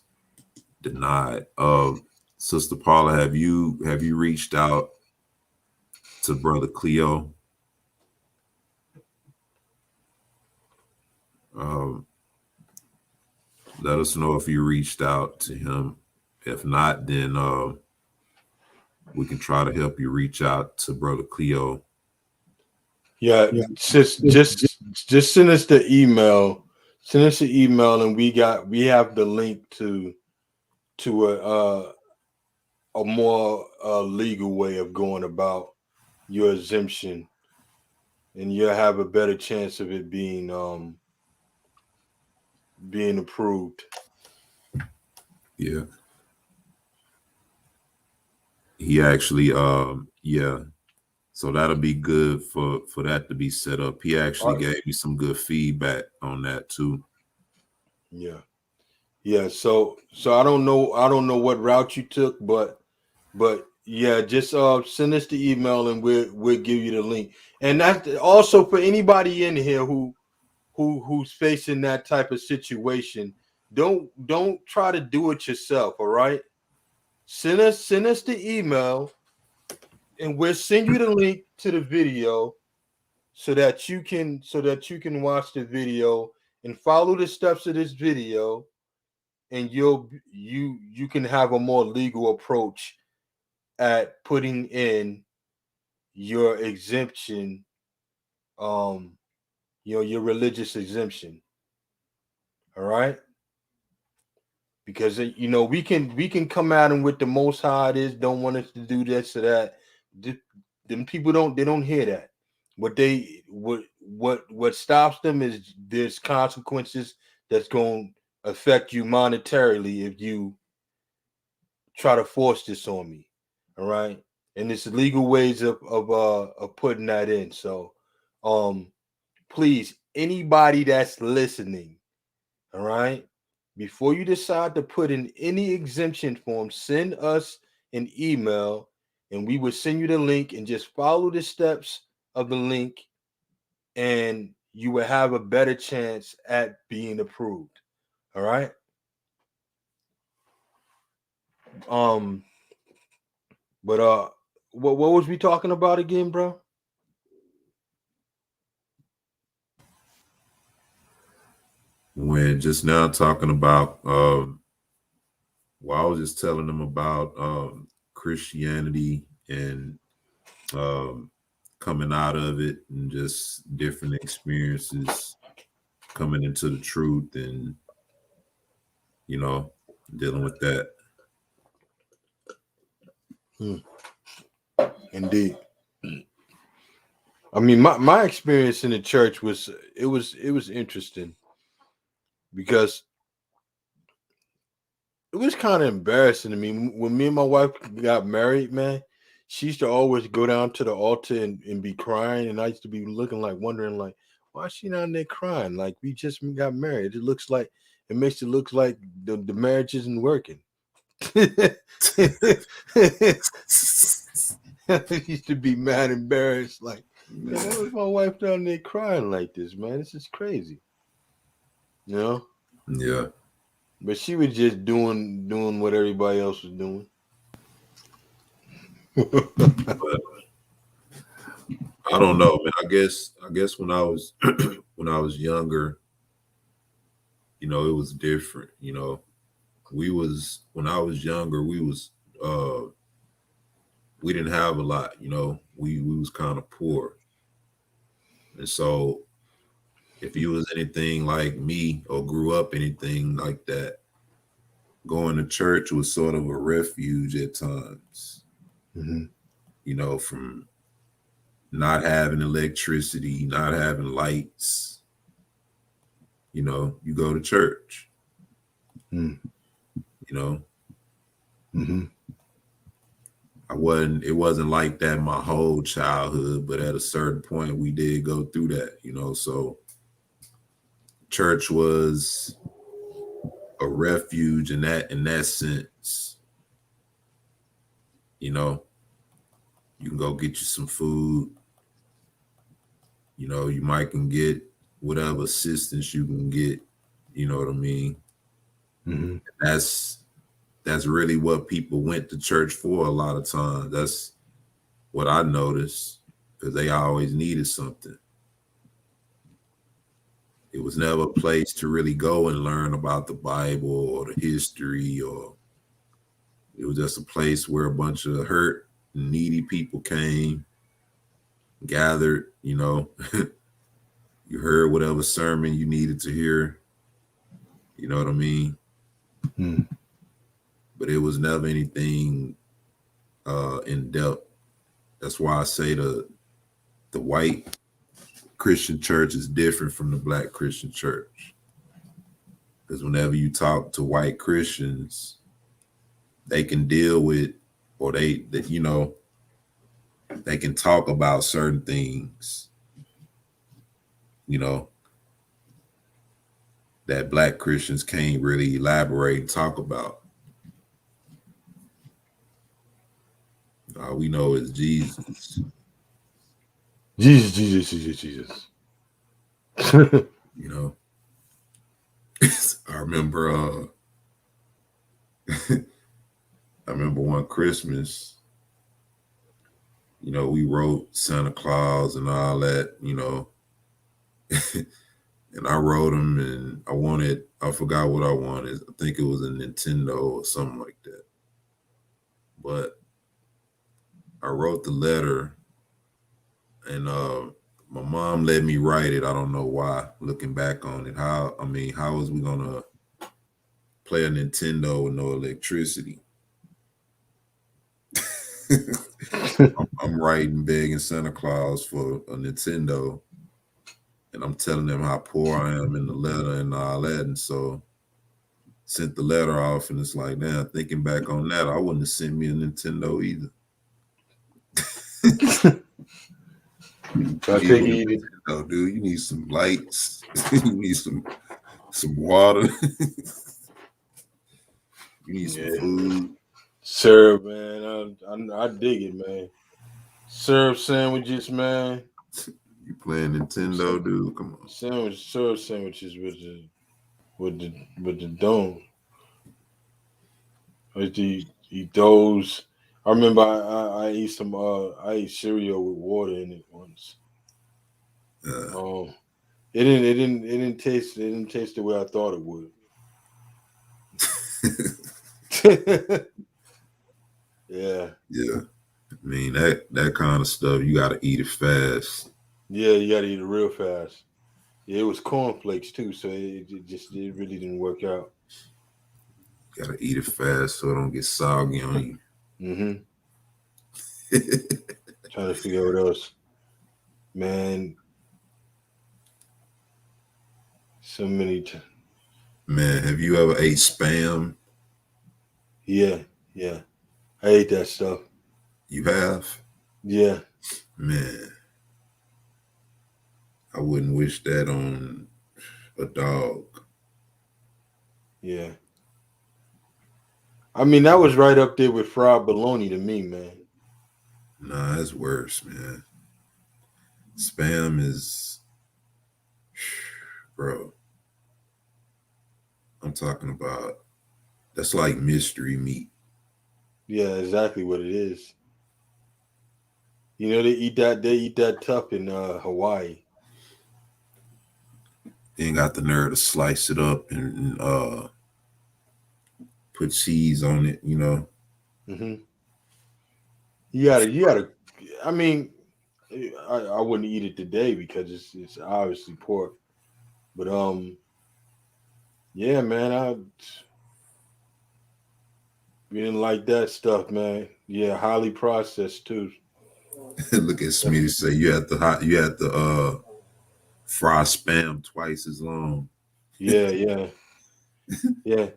Denied. Sister Paula, have you reached out to Brother Cleo? Let us know if you reached out to him. If not, then we can try to help you reach out to Brother Cleo. Yeah, just send us the email. Send us the email, and we have the link to a more legal way of going about your exemption, and you'll have a better chance of it being approved. Yeah. He actually, yeah. So that'll be good for that to be set up. He actually gave me some good feedback on that too. Yeah. Yeah. So I don't know what route you took, but yeah, just send us the email and we'll give you the link. And that's also for anybody in here who's facing that type of situation. Don't try to do it yourself. All right. Send us the email, and we'll send you the link to the video so that you can watch the video and follow the steps of this video, and you can have a more legal approach at putting in your exemption, your religious exemption. All right. Because we can come at them with the Most High is don't want us to do this or that. Them people don't hear that. What stops them is there's consequences that's going to affect you monetarily if you try to force this on me. All right, and it's legal ways of putting that in. So, please, anybody that's listening, all right, before you decide to put in any exemption form, send us an email and we will send you the link, and just follow the steps of the link, and you will have a better chance at being approved. All right. But what was we talking about again, bro? When just now talking about well, I was just telling them about Christianity and coming out of it, and just different experiences coming into the truth, and dealing with that. Indeed. I mean, my experience in the church was interesting, because it was kind of embarrassing to me when me and my wife got married, man. she used to always go down to the altar and be crying, and I used to be wondering like, why is she not in there crying? Like, we just got married. It makes it look like the marriage isn't working. I used to be mad, embarrassed, like, man, why was my wife down there crying like this, man? This is crazy, you know. Yeah. But she was just doing what everybody else was doing. But I don't know, man. I guess when I was when I was younger, you know, it was different. You know, when I was younger, we didn't have a lot. You know, we was kind of poor, and so if you was anything like me or grew up anything like that, going to church was sort of a refuge at times. Mm-hmm. You know, from not having electricity, not having lights. You know, you go to church. Mm. You know, Mm-hmm. it wasn't like that my whole childhood, but at a certain point we did go through that, you know. So church was a refuge in that sense. You know, you can go get you some food. You know, you might can get whatever assistance you can get. You know what I mean? Mm-hmm. That's really what people went to church for a lot of times. That's what I noticed, because they always needed something. It was never a place to really go and learn about the Bible or the history, or it was just a place where a bunch of hurt, needy people came, gathered, you know. You heard whatever sermon you needed to hear, you know what I mean? Mm. But it was never anything in depth. That's why I say the white Christian church is different from the black Christian church. Because whenever you talk to white Christians, they can deal with, or they you know, they can talk about certain things, you know, that black Christians can't really elaborate and talk about. All we know is Jesus. Jesus. You know, I remember I remember one Christmas, you know, we wrote Santa Claus and all that, you know. And I wrote them, and I forgot what I wanted. I think it was a Nintendo or something like that. But I wrote the letter, and my mom let me write it. I don't know why, looking back on it. How was we gonna play a Nintendo with no electricity? I'm writing, begging Santa Claus for a Nintendo, and I'm telling them how poor I am in the letter and all that. And so sent the letter off, and it's like, man, thinking back on that, I wouldn't have sent me a Nintendo either. I take it. Nintendo, dude, you need some lights. You need some water. You need some food. Syrup, man. I dig it, man. Syrup sandwiches, man. You playing Nintendo, dude? Come on. Syrup sandwiches with the dome. I used to eat those. I remember I ate I ate cereal with water in it once. It didn't taste the way I thought it would. Yeah. Yeah. I mean, that kind of stuff, you got to eat it fast. Yeah, you got to eat it real fast. Yeah, it was cornflakes too, so it really didn't work out. You got to eat it fast so it don't get soggy on you. Mm-hmm. Trying to figure out what else. Man, so many times. Man, have you ever ate Spam? Yeah. I ate that stuff. You have? Yeah. Man, I wouldn't wish that on a dog. Yeah. I mean, that was right up there with fried bologna to me, man. Nah, it's worse, man. Spam is, bro. I'm talking about, that's like mystery meat. Yeah, exactly what it is. You know, they eat that tough in Hawaii. They ain't got the nerve to slice it up and put cheese on it, you know. Mm-hmm. You gotta. I mean, I wouldn't eat it today because it's obviously pork. But yeah, man, we didn't like that stuff, man. Yeah, highly processed too. Look at Smitty say you had to fry spam twice as long. Yeah, yeah, yeah.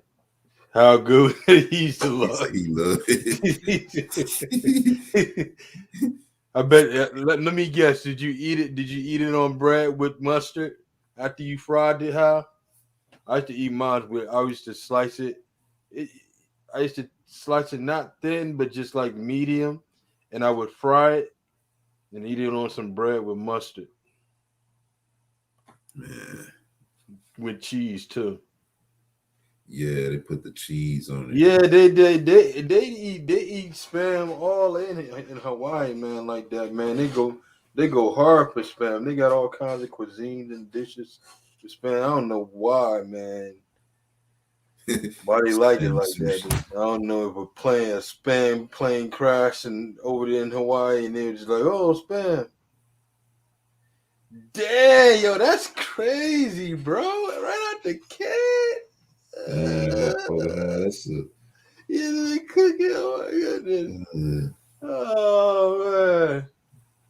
How good he used to He said love. he loved it. I bet. Let me guess. Did you eat it? Did you eat it on bread with mustard after you fried it? How? I used to eat mine with. I used to slice it. I used to slice it not thin, but just like medium, and I would fry it and eat it on some bread with mustard Man, with cheese too. yeah, they put the cheese on it. Yeah, they eat spam all in Hawaii, man, like that, man. They go hard for spam. They got all kinds of cuisines and dishes for spam. I don't know why, man. Why they like it Spam like that? sushi. I don't know if a spam plane crashed and over there in Hawaii, and they were just like, "Oh, spam." Damn, yo, that's crazy, bro. Right out the can. That's a Yeah, they cook it. Oh my goodness. uh, Oh man,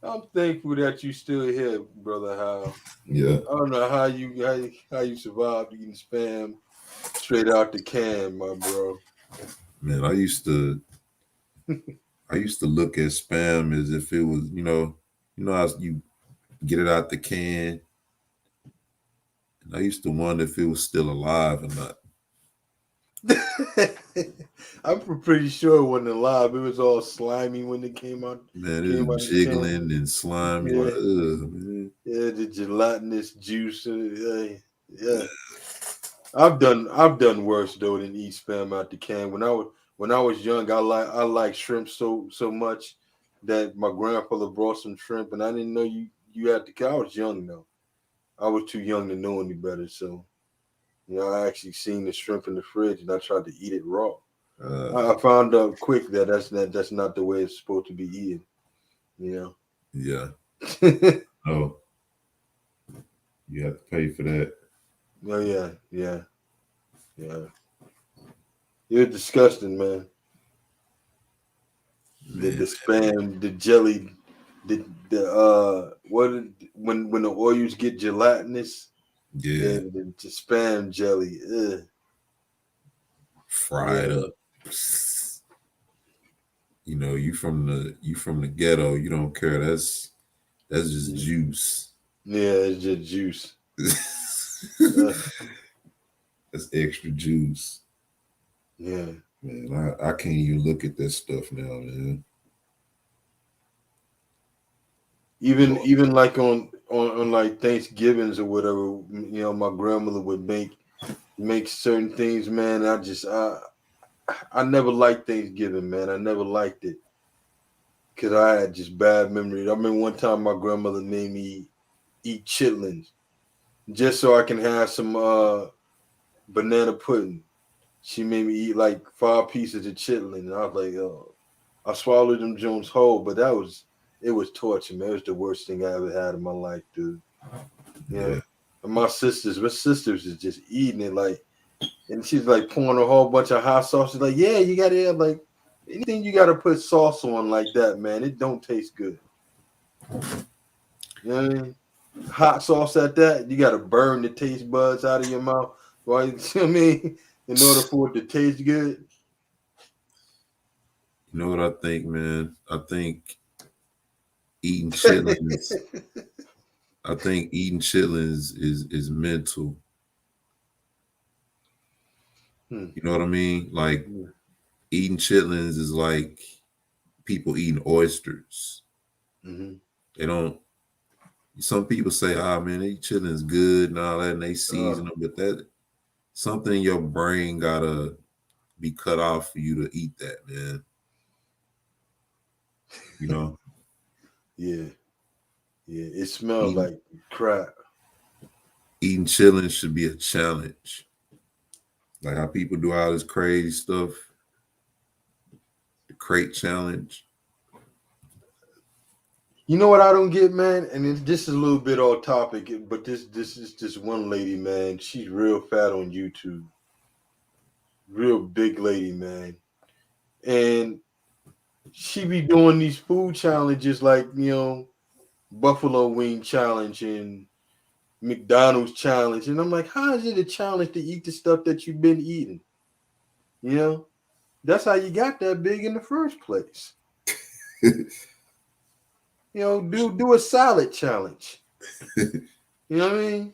I'm thankful that you still here, brother. How yeah. I don't know how you survived eating spam straight out the can, my bro. Man, I used to look at spam as if it was, how you get it out the can. And I used to wonder if it was still alive or not. I'm pretty sure it wasn't alive. It was all slimy when it came out. Man, it Came out was of the can. jiggling and slimy. Like, Yeah, man. yeah, the gelatinous juice. Yeah. I've done worse though than eat spam out the can. When I was young, I like shrimp so much that my grandfather brought some shrimp, and I didn't know you had to. I was young though. I was too young to know any better. So I actually seen the shrimp in the fridge, and I tried to eat it raw. I found out quick that that's not the way it's supposed to be eaten. You Yeah. know. Oh, you have to pay for that. Oh yeah. You're disgusting, man. The Man, spam, the jelly, the when the oils get gelatinous, yeah. the spam jelly. Ugh. Fry it Yeah, up. You from the ghetto, you don't care. That's just juice. yeah, it's just juice. Ugh. That's extra juice. Yeah, Man, I can't even look at that stuff now, man. even like on like Thanksgivings or whatever, my grandmother would make certain things, man. I never liked Thanksgiving, man. I never liked it because I had just bad memories. I remember one time my grandmother made me eat chitlins just so I can have some banana pudding. She made me eat like 5 pieces of chitlin, and I was like, oh, I swallowed them Jones whole, but it was torture, man. It was the worst thing I ever had in my life, dude. Yeah. And my sisters is just eating it like, and she's like pouring a whole bunch of hot sauce. She's like, yeah, you gotta have like anything you gotta put sauce on like that, man. It don't taste good. You know what I mean? Hot sauce at that, you gotta burn the taste buds out of your mouth. Right? You know what I mean? In order for it to taste good. You know what I think, man? I think eating chitlins. I think eating chitlins is mental. You know what I mean? Like eating chitlins is like people eating oysters. Mm-hmm. They don't. Some people say, "Ah, man, they chitlins good and all that, and they season them," but that something in your brain gotta be cut off for you to eat that, man. You know, Yeah. It smells eating, like crap. eating chitlins should be a challenge. Like how people do all this crazy stuff, the crate challenge. You know what I don't get, man? And this is a little bit off topic, but this is just one lady, man. She's real fat on YouTube. Real big lady, man. And she be doing these food challenges like, Buffalo Wing Challenge and McDonald's Challenge. And I'm like, how is it a challenge to eat the stuff that you've been eating? That's how you got that big in the first place. Do a salad challenge. You know what I mean?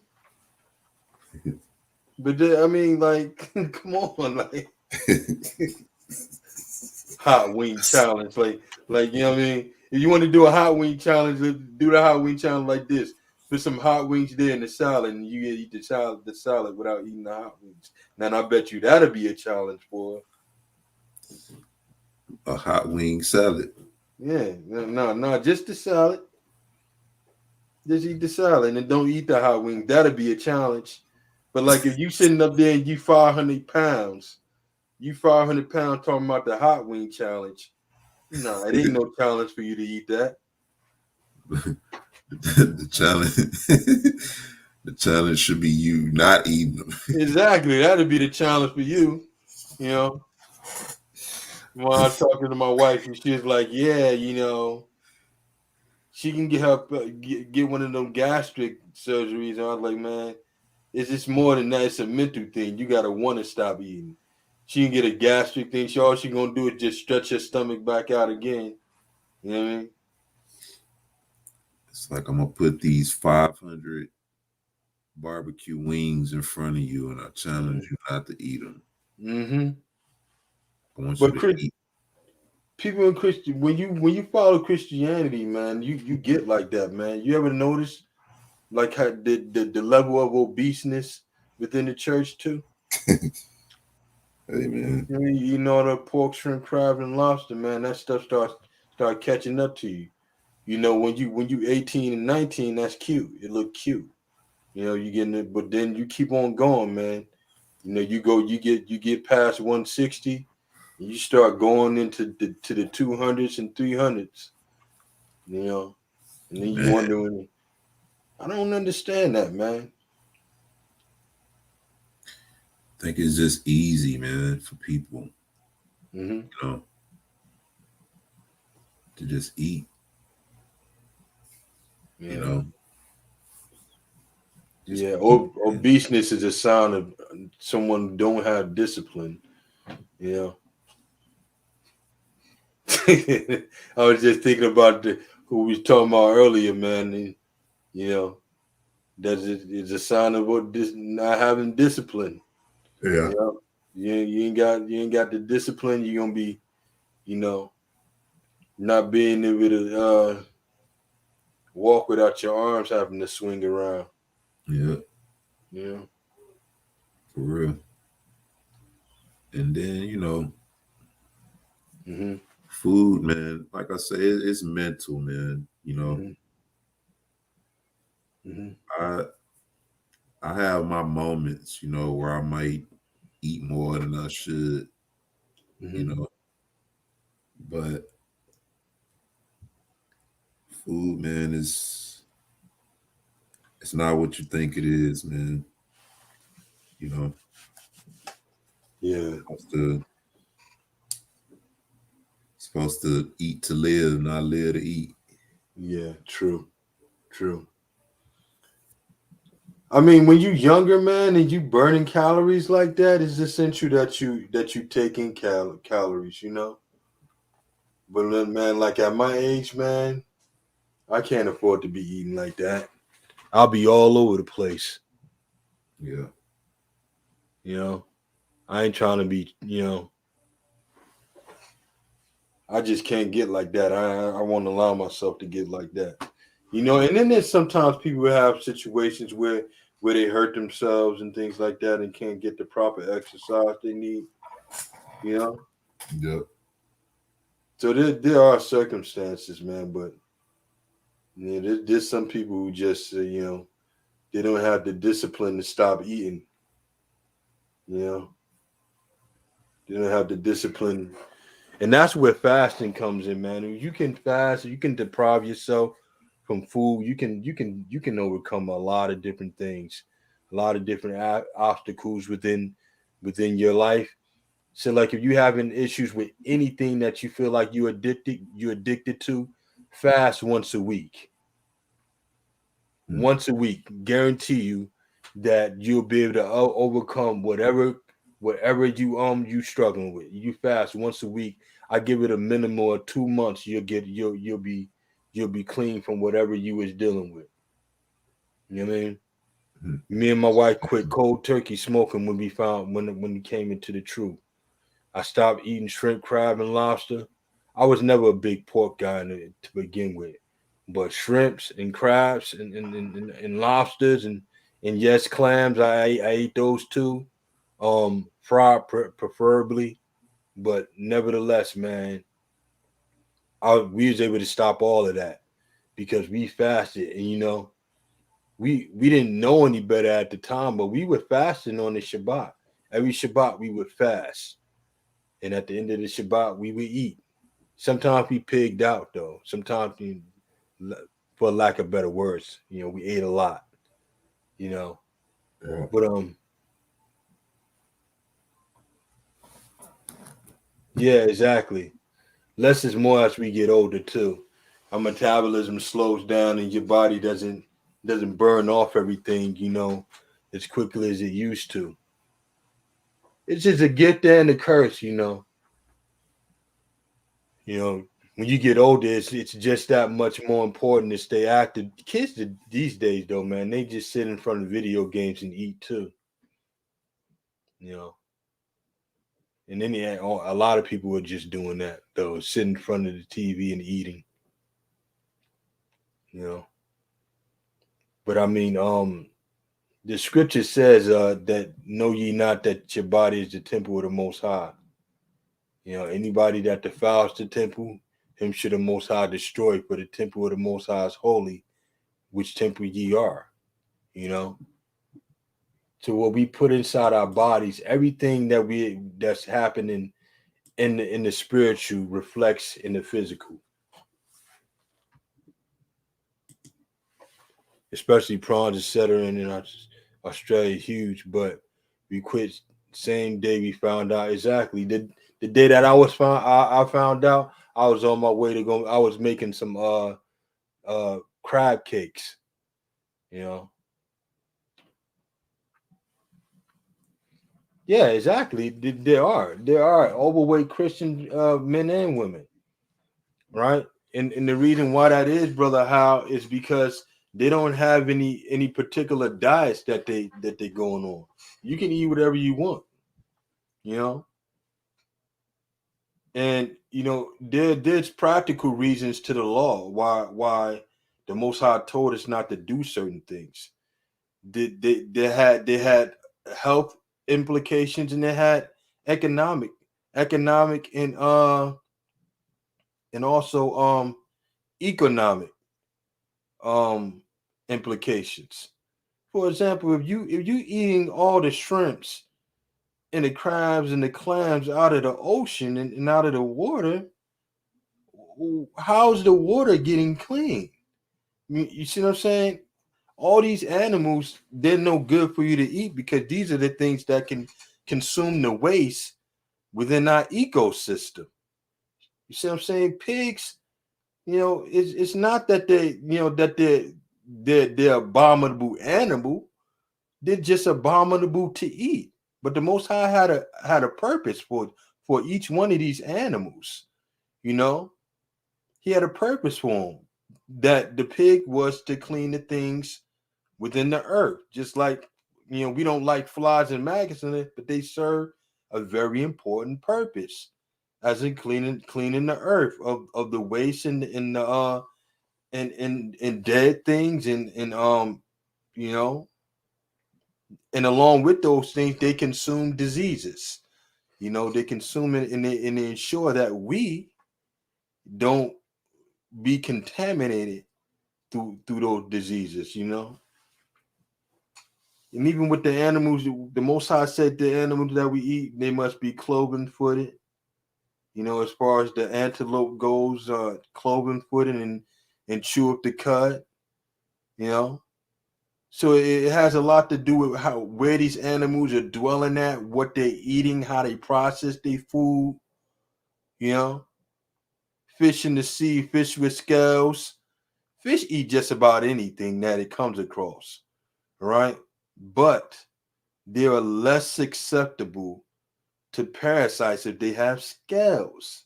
But like, come on, like hot wing challenge, like you know what I mean. If you want to do a hot wing challenge, do the hot wing challenge like this. Put some hot wings there in the salad, and you eat the salad without eating the hot wings. Now, I bet you that'll be a challenge for her. A hot wing salad. Yeah, no, just the salad. Just eat the salad and don't eat the hot wing. That'll be a challenge. But like if you sitting up there and you 500 pounds, talking about the hot wing challenge. No, it ain't no challenge for you to eat that. The challenge, the challenge should be you not eating them. Exactly, that'd be the challenge for you. When I was talking to my wife, and she was like, "Yeah, she can get one of them gastric surgeries." And I was like, "Man, it's just more than that. It's a mental thing. You gotta want to stop eating." She can get a gastric thing. All she gonna do is just stretch her stomach back out again. You know what I mean? It's like I'm gonna put these 500 barbecue wings in front of you, and I challenge you not to eat them. Mm-hmm. I want you to eat. People in Christian, when you follow Christianity, man, you get like that, man. You ever notice like how the level of obeseness within the church too? Hey, man. You eating all the pork, shrimp, crab, and lobster, man. That stuff start catching up to you. When you 18 and 19, that's cute. It look cute. You getting it, but then you keep on going, man. You get past 160, and you start going into the 200s and 300s. And then you wondering, I don't understand that, man. I think it's just easy, man, for people, Mm-hmm. To just eat. Yeah. Obeseness is a sign of someone who don't have discipline. I was just thinking about who we was talking about earlier, man. And, that is a sign of not having discipline. Yeah. You ain't got the discipline. You're gonna be, not being able to walk without your arms having to swing around. Yeah. Yeah. For real. And then, Mm-hmm. food, man, like I said, it's mental, man. Mm-hmm. I have my moments, where I might eat more than I should, Mm-hmm. But food, man, it's not what you think it is, man. Yeah. Supposed to eat to live, not live to eat. Yeah, true. I mean, when you younger, man, and you burning calories like that, it's essential that you take in calories. But then, man, like at my age, man, I can't afford to be eating like that. I'll be all over the place. Yeah. You know, I ain't trying to be. I just can't get like that. I won't allow myself to get like that. And then there's sometimes people have situations where they hurt themselves and things like that and can't get the proper exercise they need. Yep. So there are circumstances, man, but there's some people who just they don't have the discipline to stop eating. They don't have the discipline, and that's where fasting comes in, man. You can fast, you can deprive yourself from food. You can overcome a lot of different things, a lot of different obstacles within your life. So, like, if you're having issues with anything that you feel like you're addicted to, fast once a week. Once a week, guarantee you that you'll be able to overcome whatever you struggling with. You fast once a week. I give it a minimum of 2 months. You'll be clean from whatever you was dealing with. You know what I mean? Me and my wife quit cold turkey smoking when we came into the truth. I stopped eating shrimp, crab, and lobster. I was never a big pork guy to begin with, but shrimps and crabs and lobsters and yes, clams. I ate those too, fried preferably, but nevertheless, man, we was able to stop all of that because we fasted, and we didn't know any better at the time, but we were fasting on the Shabbat. Every Shabbat we would fast. And at the end of the Shabbat, we would eat. Sometimes we pigged out, though. Sometimes, for lack of better words, we ate a lot. Yeah. But yeah, exactly. Less is more as we get older too. Our metabolism slows down, and your body doesn't burn off everything, as quickly as it used to. It's just a gift and a curse, when you get older, it's just that much more important to stay active. Kids these days, though, man, they just sit in front of video games and eat too. And then a lot of people are just doing that, though, sitting in front of the TV and eating. But I mean, the scripture says that know ye not that your body is the temple of the Most High. Anybody that defiles the temple, him should the Most High destroy, for the temple of the Most High is holy, which temple ye are. So what we put inside our bodies, everything that's happening in the spiritual reflects in the physical. Especially prawns, etc. in Australia, huge, but we quit same day we found out. Exactly. The day that I found out, I was on my way to go. I was making some crab cakes, Yeah, exactly. There are overweight Christian men and women, right? And the reason why that is, brother, how is because they don't have any particular diets that they going on. You can eat whatever you want, and there's practical reasons to the law why the Most High told us not to do certain things. They had health implications, and they had economic and also economic implications. For example, if you eating all the shrimps and the crabs and the clams out of the ocean and out of the water, how's the water getting clean? You see what I'm saying? All these animals, they're no good for you to eat because these are the things that can consume the waste within our ecosystem. You see what I'm saying? Pigs, it's not that they're abominable animal. They're just abominable to eat. But the Most High had a purpose for each one of these animals. He had a purpose for him. That the pig was to clean the things within the earth. Just like, we don't like flies and maggots in it, but they serve a very important purpose, as in cleaning the earth of the waste and the and dead things and and along with those things they consume diseases. They consume it, and they ensure that we don't be contaminated through those diseases. And even with the animals, the Most High said the animals that we eat, they must be cloven footed. As far as the antelope goes, cloven footed and chew up the cud. So it has a lot to do with where these animals are dwelling at, what they're eating, how they process their food. Fish in the sea, fish with scales. Fish eat just about anything that it comes across, right? But they are less susceptible to parasites if they have scales,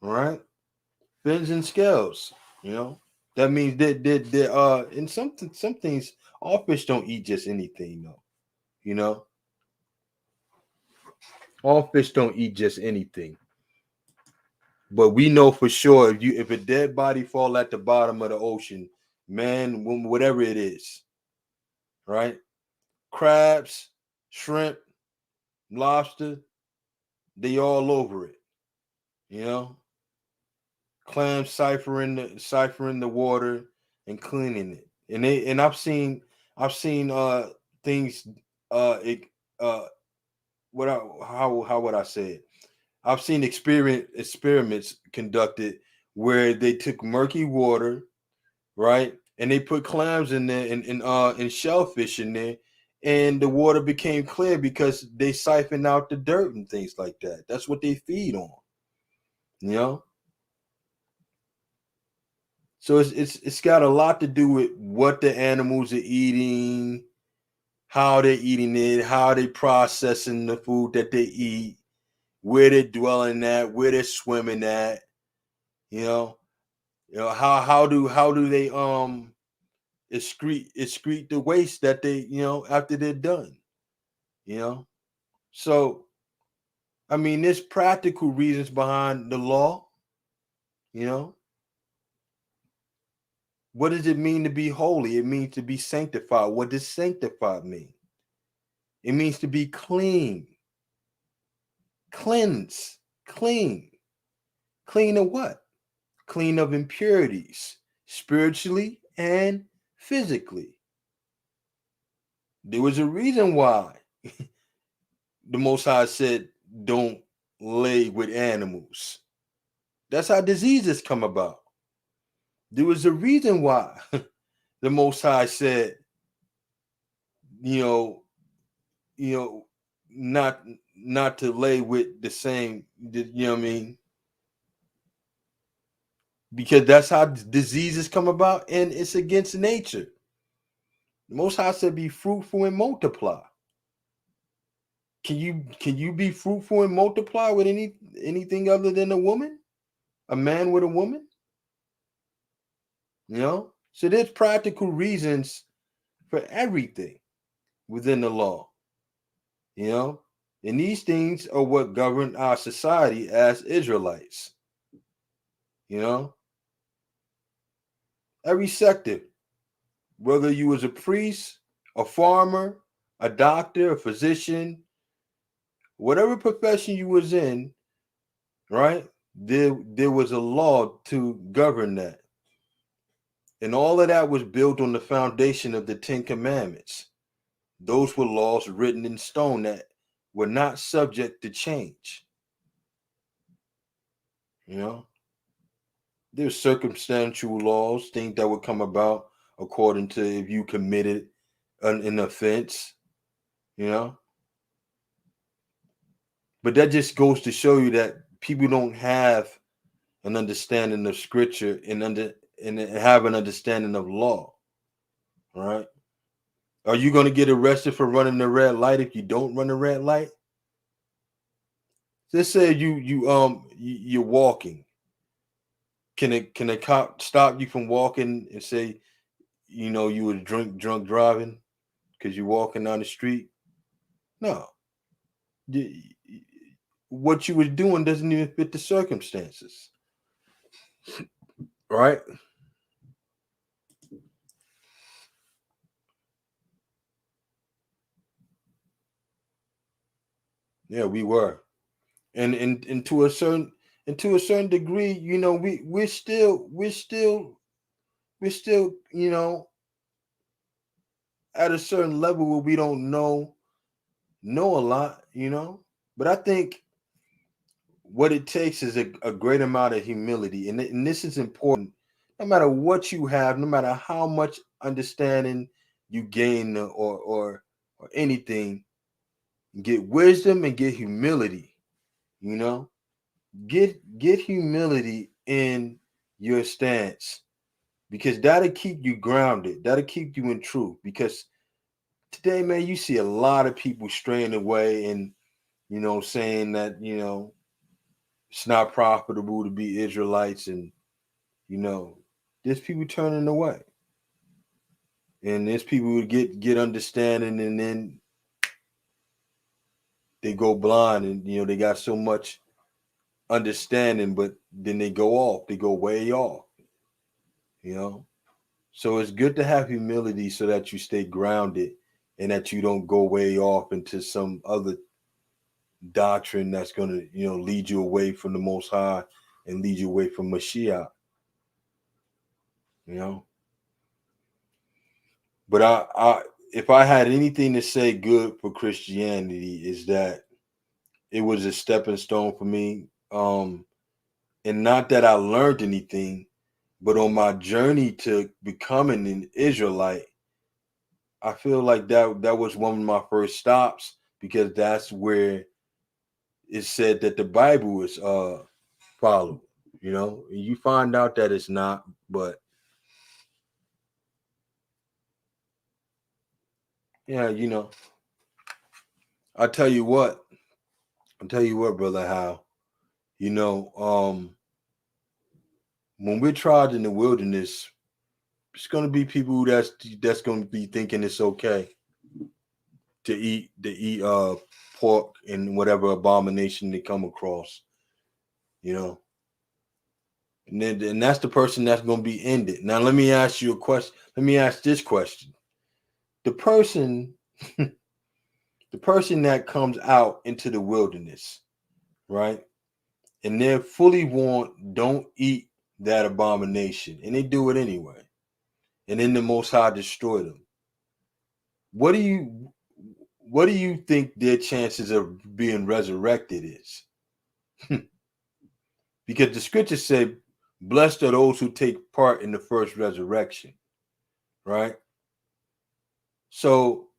right? Fins and scales, That means that in some things, all fish don't eat just anything, though. All fish don't eat just anything. But we know for sure if a dead body fall at the bottom of the ocean, man, whatever it is, right? Crabs, shrimp, lobster, they all over it. Clams ciphering the water and cleaning it. And I've seen things how would I say it? I've seen experiments conducted where they took murky water, right? And they put clams in there and shellfish in there, and the water became clear because they siphoned out the dirt and things like that. That's what they feed on, So it's got a lot to do with what the animals are eating, how they're eating it, how they processing the food that they eat, where they're dwelling at, where they're swimming at. How do they excrete the waste that they after they're done. So I mean, there's practical reasons behind the law. What does it mean to be holy? It means to be sanctified. What does sanctified mean? It means to be clean, cleanse, clean of what? Clean of impurities, spiritually and physically. There was a reason why the Most High said, don't lay with animals. That's how diseases come about. There was a reason why the Most High said, not to lay with the same, what I mean? Because that's how diseases come about, and it's against nature. The Most High said, be fruitful and multiply. Can you be fruitful and multiply with anything other than a woman? A man with a woman? So there's practical reasons for everything within the law. And these things are what govern our society as Israelites. Every sector, whether you was a priest, a farmer, a doctor, a physician, whatever profession you was in, right? There was a law to govern that. And all of that was built on the foundation of the 10 Commandments. Those were laws written in stone that were not subject to change. There's circumstantial laws, things that would come about according to if you committed an offense, But that just goes to show you that people don't have an understanding of scripture and have an understanding of law. All right. Are you going to get arrested for running the red light if you don't run the red light? Let's say you're walking Can a cop stop you from walking and say, you know, you were drunk driving because you're walking down the street? No. What you were doing doesn't even fit the circumstances. Right? Yeah, we were. And to a certain degree, you know, we're still, you know, at a certain level where we don't know a lot, you know. But I think what it takes is a great amount of humility, and this is important. No matter what you have, no matter how much understanding you gain, or anything, get wisdom and get humility. You know, get humility in your stance, because that'll keep you grounded. That'll keep you in truth. Because today, man, you see a lot of people straying away and, you know, saying that, you know, it's not profitable to be Israelites, and, you know, there's people turning away, and there's people who get understanding, and then they go blind, and, you know, they got so much understanding, but then they go off, they go way off, you know. So it's good to have humility so that you stay grounded and that you don't go way off into some other doctrine that's going to, you know, lead you away from the Most High and lead you away from Mashiach, you know. But I if I had anything to say good for Christianity, is that it was a stepping stone for me. And not that I learned anything, but on my journey to becoming an Israelite, I feel like that was one of my first stops, because that's where it said that the Bible is followed. You know, and you find out that it's not, but yeah, you know, I tell you what, brother Hal, you know, when we're tried in the wilderness, it's gonna be people that's gonna be thinking it's okay to eat pork and whatever abomination they come across, you know. And that's the person that's gonna be ended. Now let me ask you a question. Let me ask this question. The person that comes out into the wilderness, right? And they're fully warned, don't eat that abomination, and they do it anyway. And then the Most High destroy them. What do you think their chances of being resurrected is? Because the scriptures say, blessed are those who take part in the first resurrection, right? So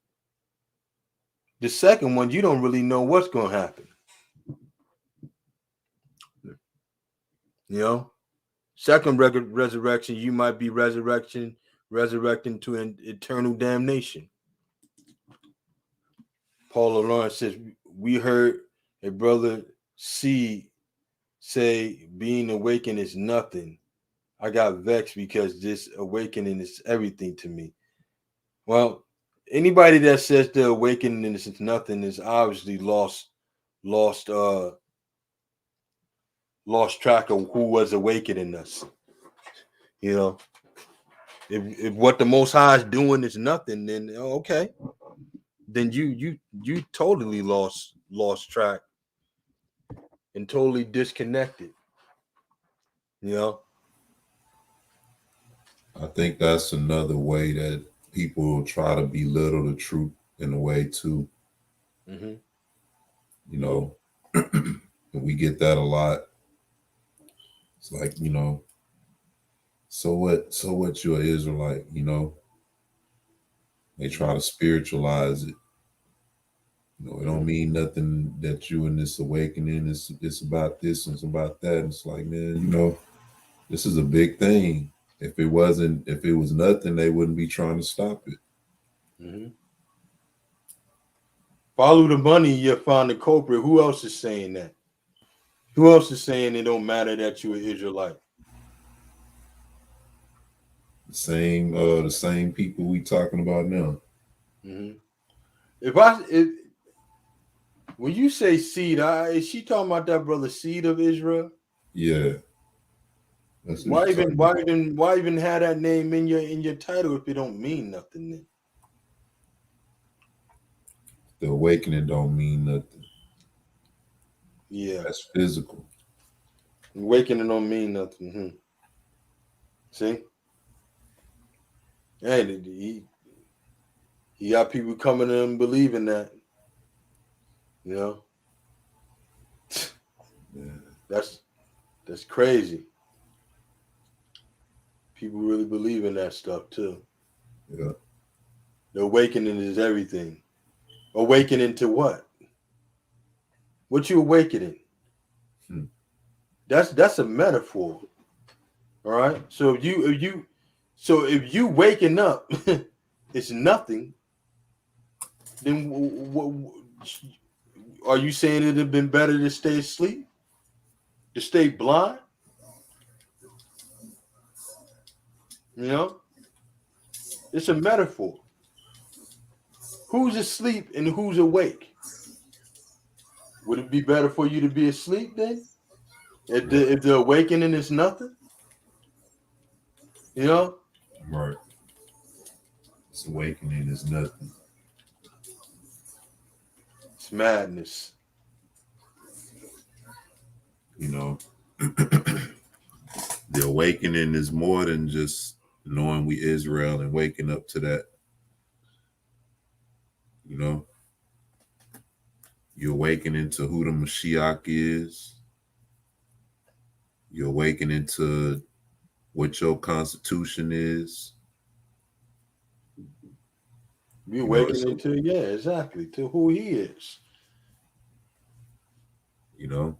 the second one, you don't really know what's going to happen. You know, second resurrection, you might be resurrecting to an eternal damnation. Paul Lawrence says, we heard a brother C say being awakened is nothing. I got vexed because this awakening is everything to me. Well, anybody that says the awakening is nothing is obviously lost track of who was awakening us. You know, if what the Most High is doing is nothing, then okay, then you totally lost track and totally disconnected. You know. I think that's another way that people try to belittle the truth in a way too. Mm-hmm. You know, we get that a lot. It's like, you know, so what? So what? You're an Israelite, you know? They try to spiritualize it. You know, it don't mean nothing that you in this awakening. It's about this and it's about that. And it's like, man, you know, this is a big thing. If it was nothing, they wouldn't be trying to stop it. Mm-hmm. Follow the money, you'll find the culprit. Who else is saying that? Who else is saying it don't matter that you're an Israelite? The same people we talking about now. Mm-hmm. When you say seed, is she talking about that brother seed of Israel? Yeah. That's what she's talking about. Why even have that name in your title if it don't mean nothing then? The awakening don't mean nothing. Yeah. That's physical. Awakening don't mean nothing. Mm-hmm. See? Hey, he got people coming in and believing that. You know? Yeah. That's crazy. People really believe in that stuff too. Yeah. The awakening is everything. Awakening to what? What you awakening? That's a metaphor. All right. So if you waking up, it's nothing. Then are you saying it'd have been better to stay asleep, to stay blind? You know, it's a metaphor. Who's asleep and who's awake? Would it be better for you to be asleep then? If the awakening is nothing, you know? Right. This awakening is nothing. It's madness. You know, the awakening is more than just knowing we Israel and waking up to that. You know, you're awakening to who the Mashiach is. You're awakening to what your constitution is. You You know, it's awakening to, yeah, exactly, to who he is. you know,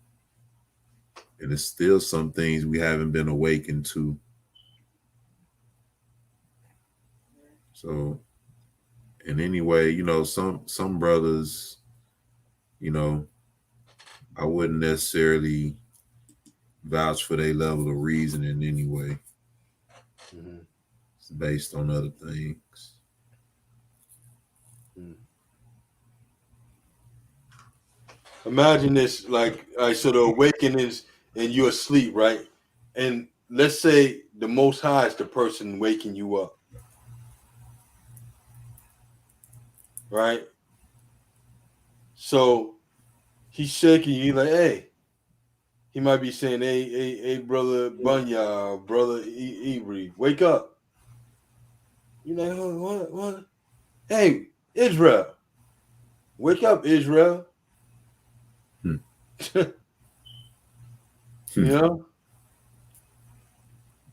and it's still some things we haven't been awakened to. So, and anyway, you know, some brothers, you know, I wouldn't necessarily vouch for their level of reasoning anyway. Mm-hmm. It's based on other things. Mm. Imagine this, like, all right, so the awakening is, and you're asleep, right? And let's say the Most High is the person waking you up, right? So he's shaking you, like, hey, he might be saying, hey, brother Bunya, brother Ibri, wake up. You're like, oh, what? Hey, Israel, wake up, Israel. Hmm. You know,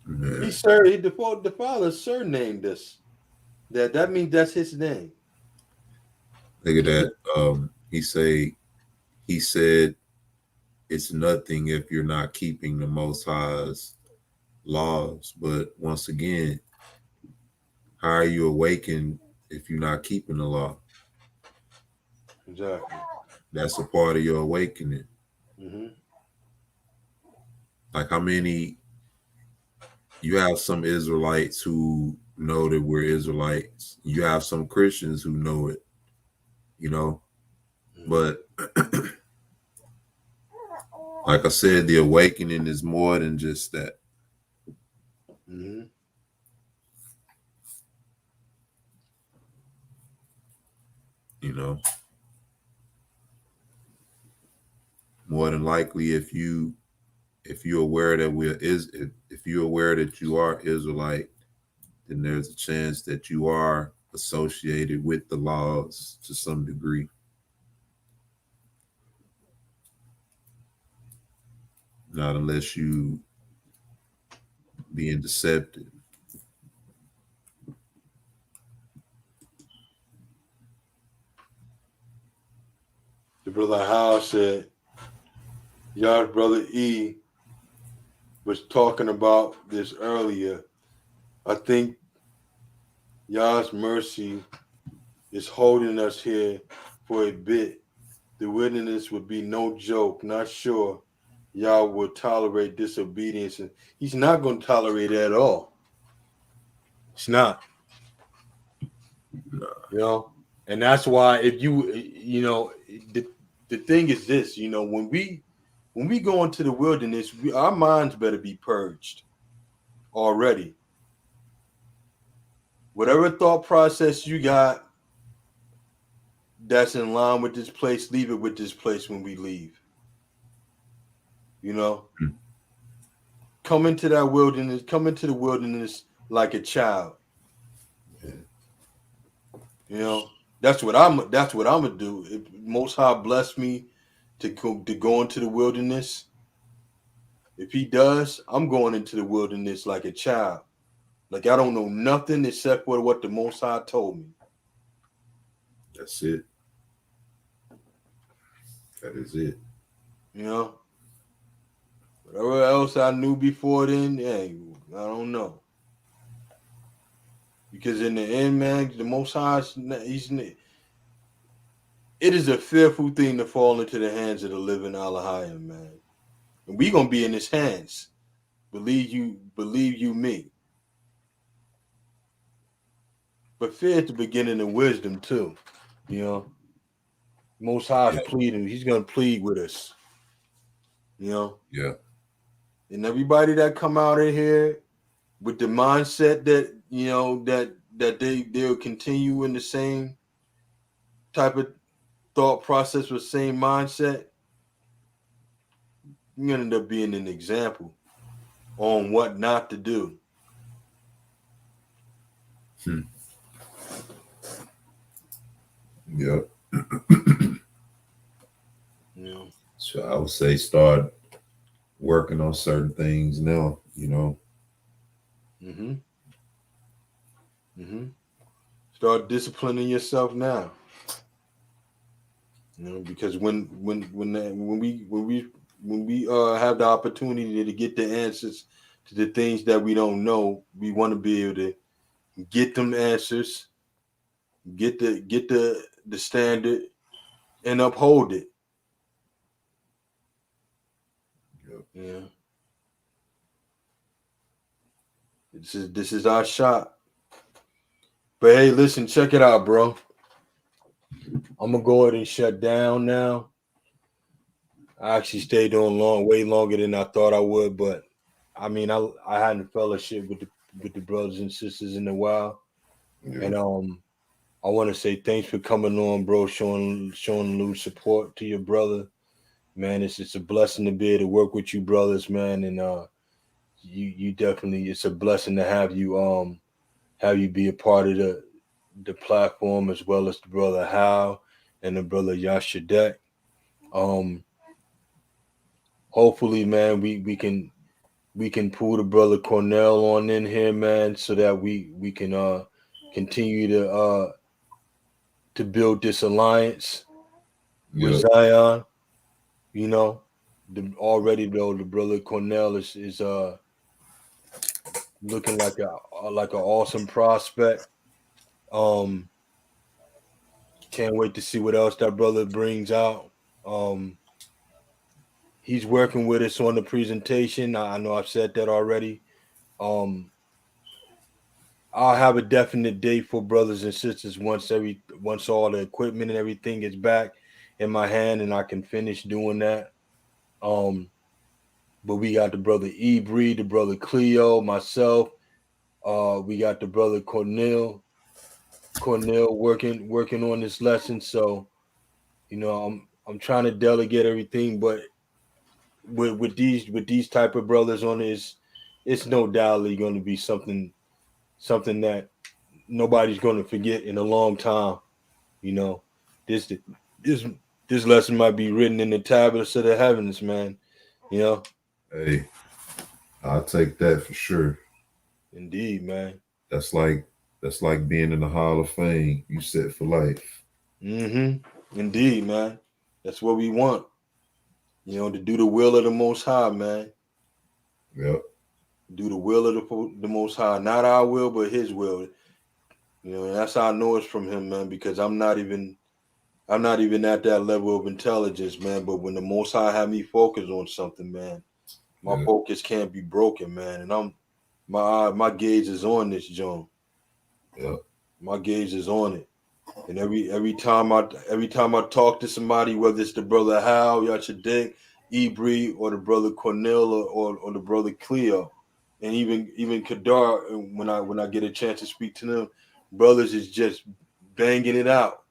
Yeah. the father surnamed us. That means that's his name. Look at that. He said it's nothing if you're not keeping the Most High's laws. But once again, how are you awakened if you're not keeping the law? Exactly. That's a part of your awakening. Mm-hmm. Like how many you have some Israelites who know that we're Israelites. You have some Christians who know it, you know. Mm-hmm. But like I said, the awakening is more than just that. Mm-hmm. You know, more than likely, if you're aware that if you're aware that you are Israelite, then there's a chance that you are associated with the laws to some degree. Not unless you being deceptive. The brother Howell said, y'all's brother E was talking about this earlier. I think Yah's mercy is holding us here for a bit. The wilderness would be no joke. Not sure Yah will tolerate disobedience. And he's not going to tolerate it at all. It's not. You know, and that's why if you know, the thing is this, you know, when we go into the wilderness, our minds better be purged already. Whatever thought process you got that's in line with this place, leave it with this place when we leave. You know, come into the wilderness like a child. You know, that's what I'm gonna do. If Most High bless me to go into the wilderness, if He does, I'm going into the wilderness like a child. Like I don't know nothing except for what the Most High told me. That's it. That is it. You know, whatever else I knew before then, hey, I don't know. Because in the end, man, the Most High, it is a fearful thing to fall into the hands of the living Elohim, man. And we gonna be in His hands. Believe you me. But fear is the beginning of wisdom too. You know, Most High is pleading. He's gonna plead with us. You know. Yeah. And everybody that come out of here with the mindset that you know that they'll continue in the same type of thought process with same mindset, you're gonna end up being an example on what not to do. Yep. You know. So I would say start working on certain things now, you know. Start disciplining yourself now. You know, because when we have the opportunity to get the answers to the things that we don't know, we want to be able to get them answers, get the standard, and uphold it. Yep. Yeah. This is our shot. But hey, listen, check it out, bro. I'm gonna go ahead and shut down now. I actually stayed on way longer than I thought I would, but I mean, I hadn't fellowship with the brothers and sisters in a while, Yeah. and I want to say thanks for coming on, bro. Showing a little support to your brother, man. It's a blessing to be able to work with you, brothers, man, and you definitely, it's a blessing to have you be a part of the platform, as well as the brother Hal and the brother Yashadek. Hopefully, man, we can pull the brother Cornell on in here, man, so that we can continue to build this alliance with Zion. You know, already though the brother Cornell is looking like an awesome prospect. Can't wait to see what else that brother brings out. He's working with us on the presentation. I know I've said that already. I'll have a definite date for brothers and sisters once all the equipment and everything is back in my hand and I can finish doing that. But we got the brother Ebri, the brother Cleo, myself. We got the brother Cornell working on this lesson. So, you know, I'm trying to delegate everything, but with these type of brothers on this, it's no doubt going to be something that nobody's going to forget in a long time. You know, this lesson might be written in the tablets of the heavens, man. You know. Hey, I'll take that for sure. Indeed, man. That's like being in the Hall of Fame. You set for life. Indeed, man. That's what we want. You know, to do the will of the Most High, man. Yep. Do the will of the Most High, not our will, but His will. You know, and that's how I know it's from Him, man. Because I'm not even at that level of intelligence, man. But when the Most High have me focus on something, man, my focus can't be broken, man. And my gauge is on this, John. Yeah. My gaze is on it. And every time I talk to somebody, whether it's the brother Hal, Yachadik, Ibri, or the brother Cornel, or the brother Cleo, and even Kadar, when I get a chance to speak to them, brothers is just banging it out,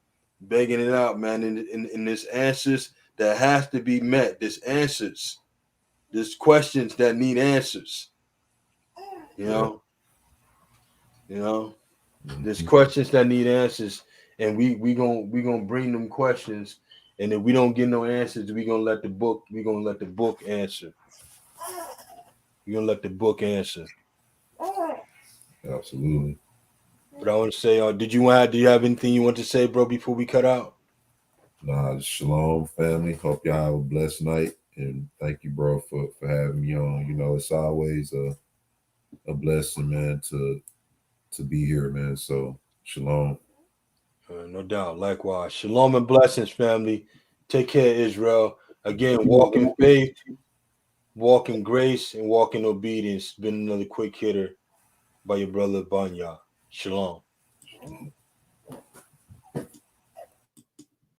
man. And there's answers that has to be met. There's questions that need answers. You know. There's questions that need answers, and we gonna bring them questions, and if we don't get no answers, we gonna let the book answer. We're gonna let the book answer. Absolutely. But I want to say, do you have anything you want to say, bro, before we cut out? Nah, shalom, family. Hope y'all have a blessed night, and thank you, bro, for having me on. You know, it's always a blessing, man, to be here, man. So shalom. No doubt. Likewise. Shalom and blessings, family. Take care, Israel. Again, walk in faith, walk in grace, and walk in obedience. Been another quick hitter by your brother Banya. Shalom.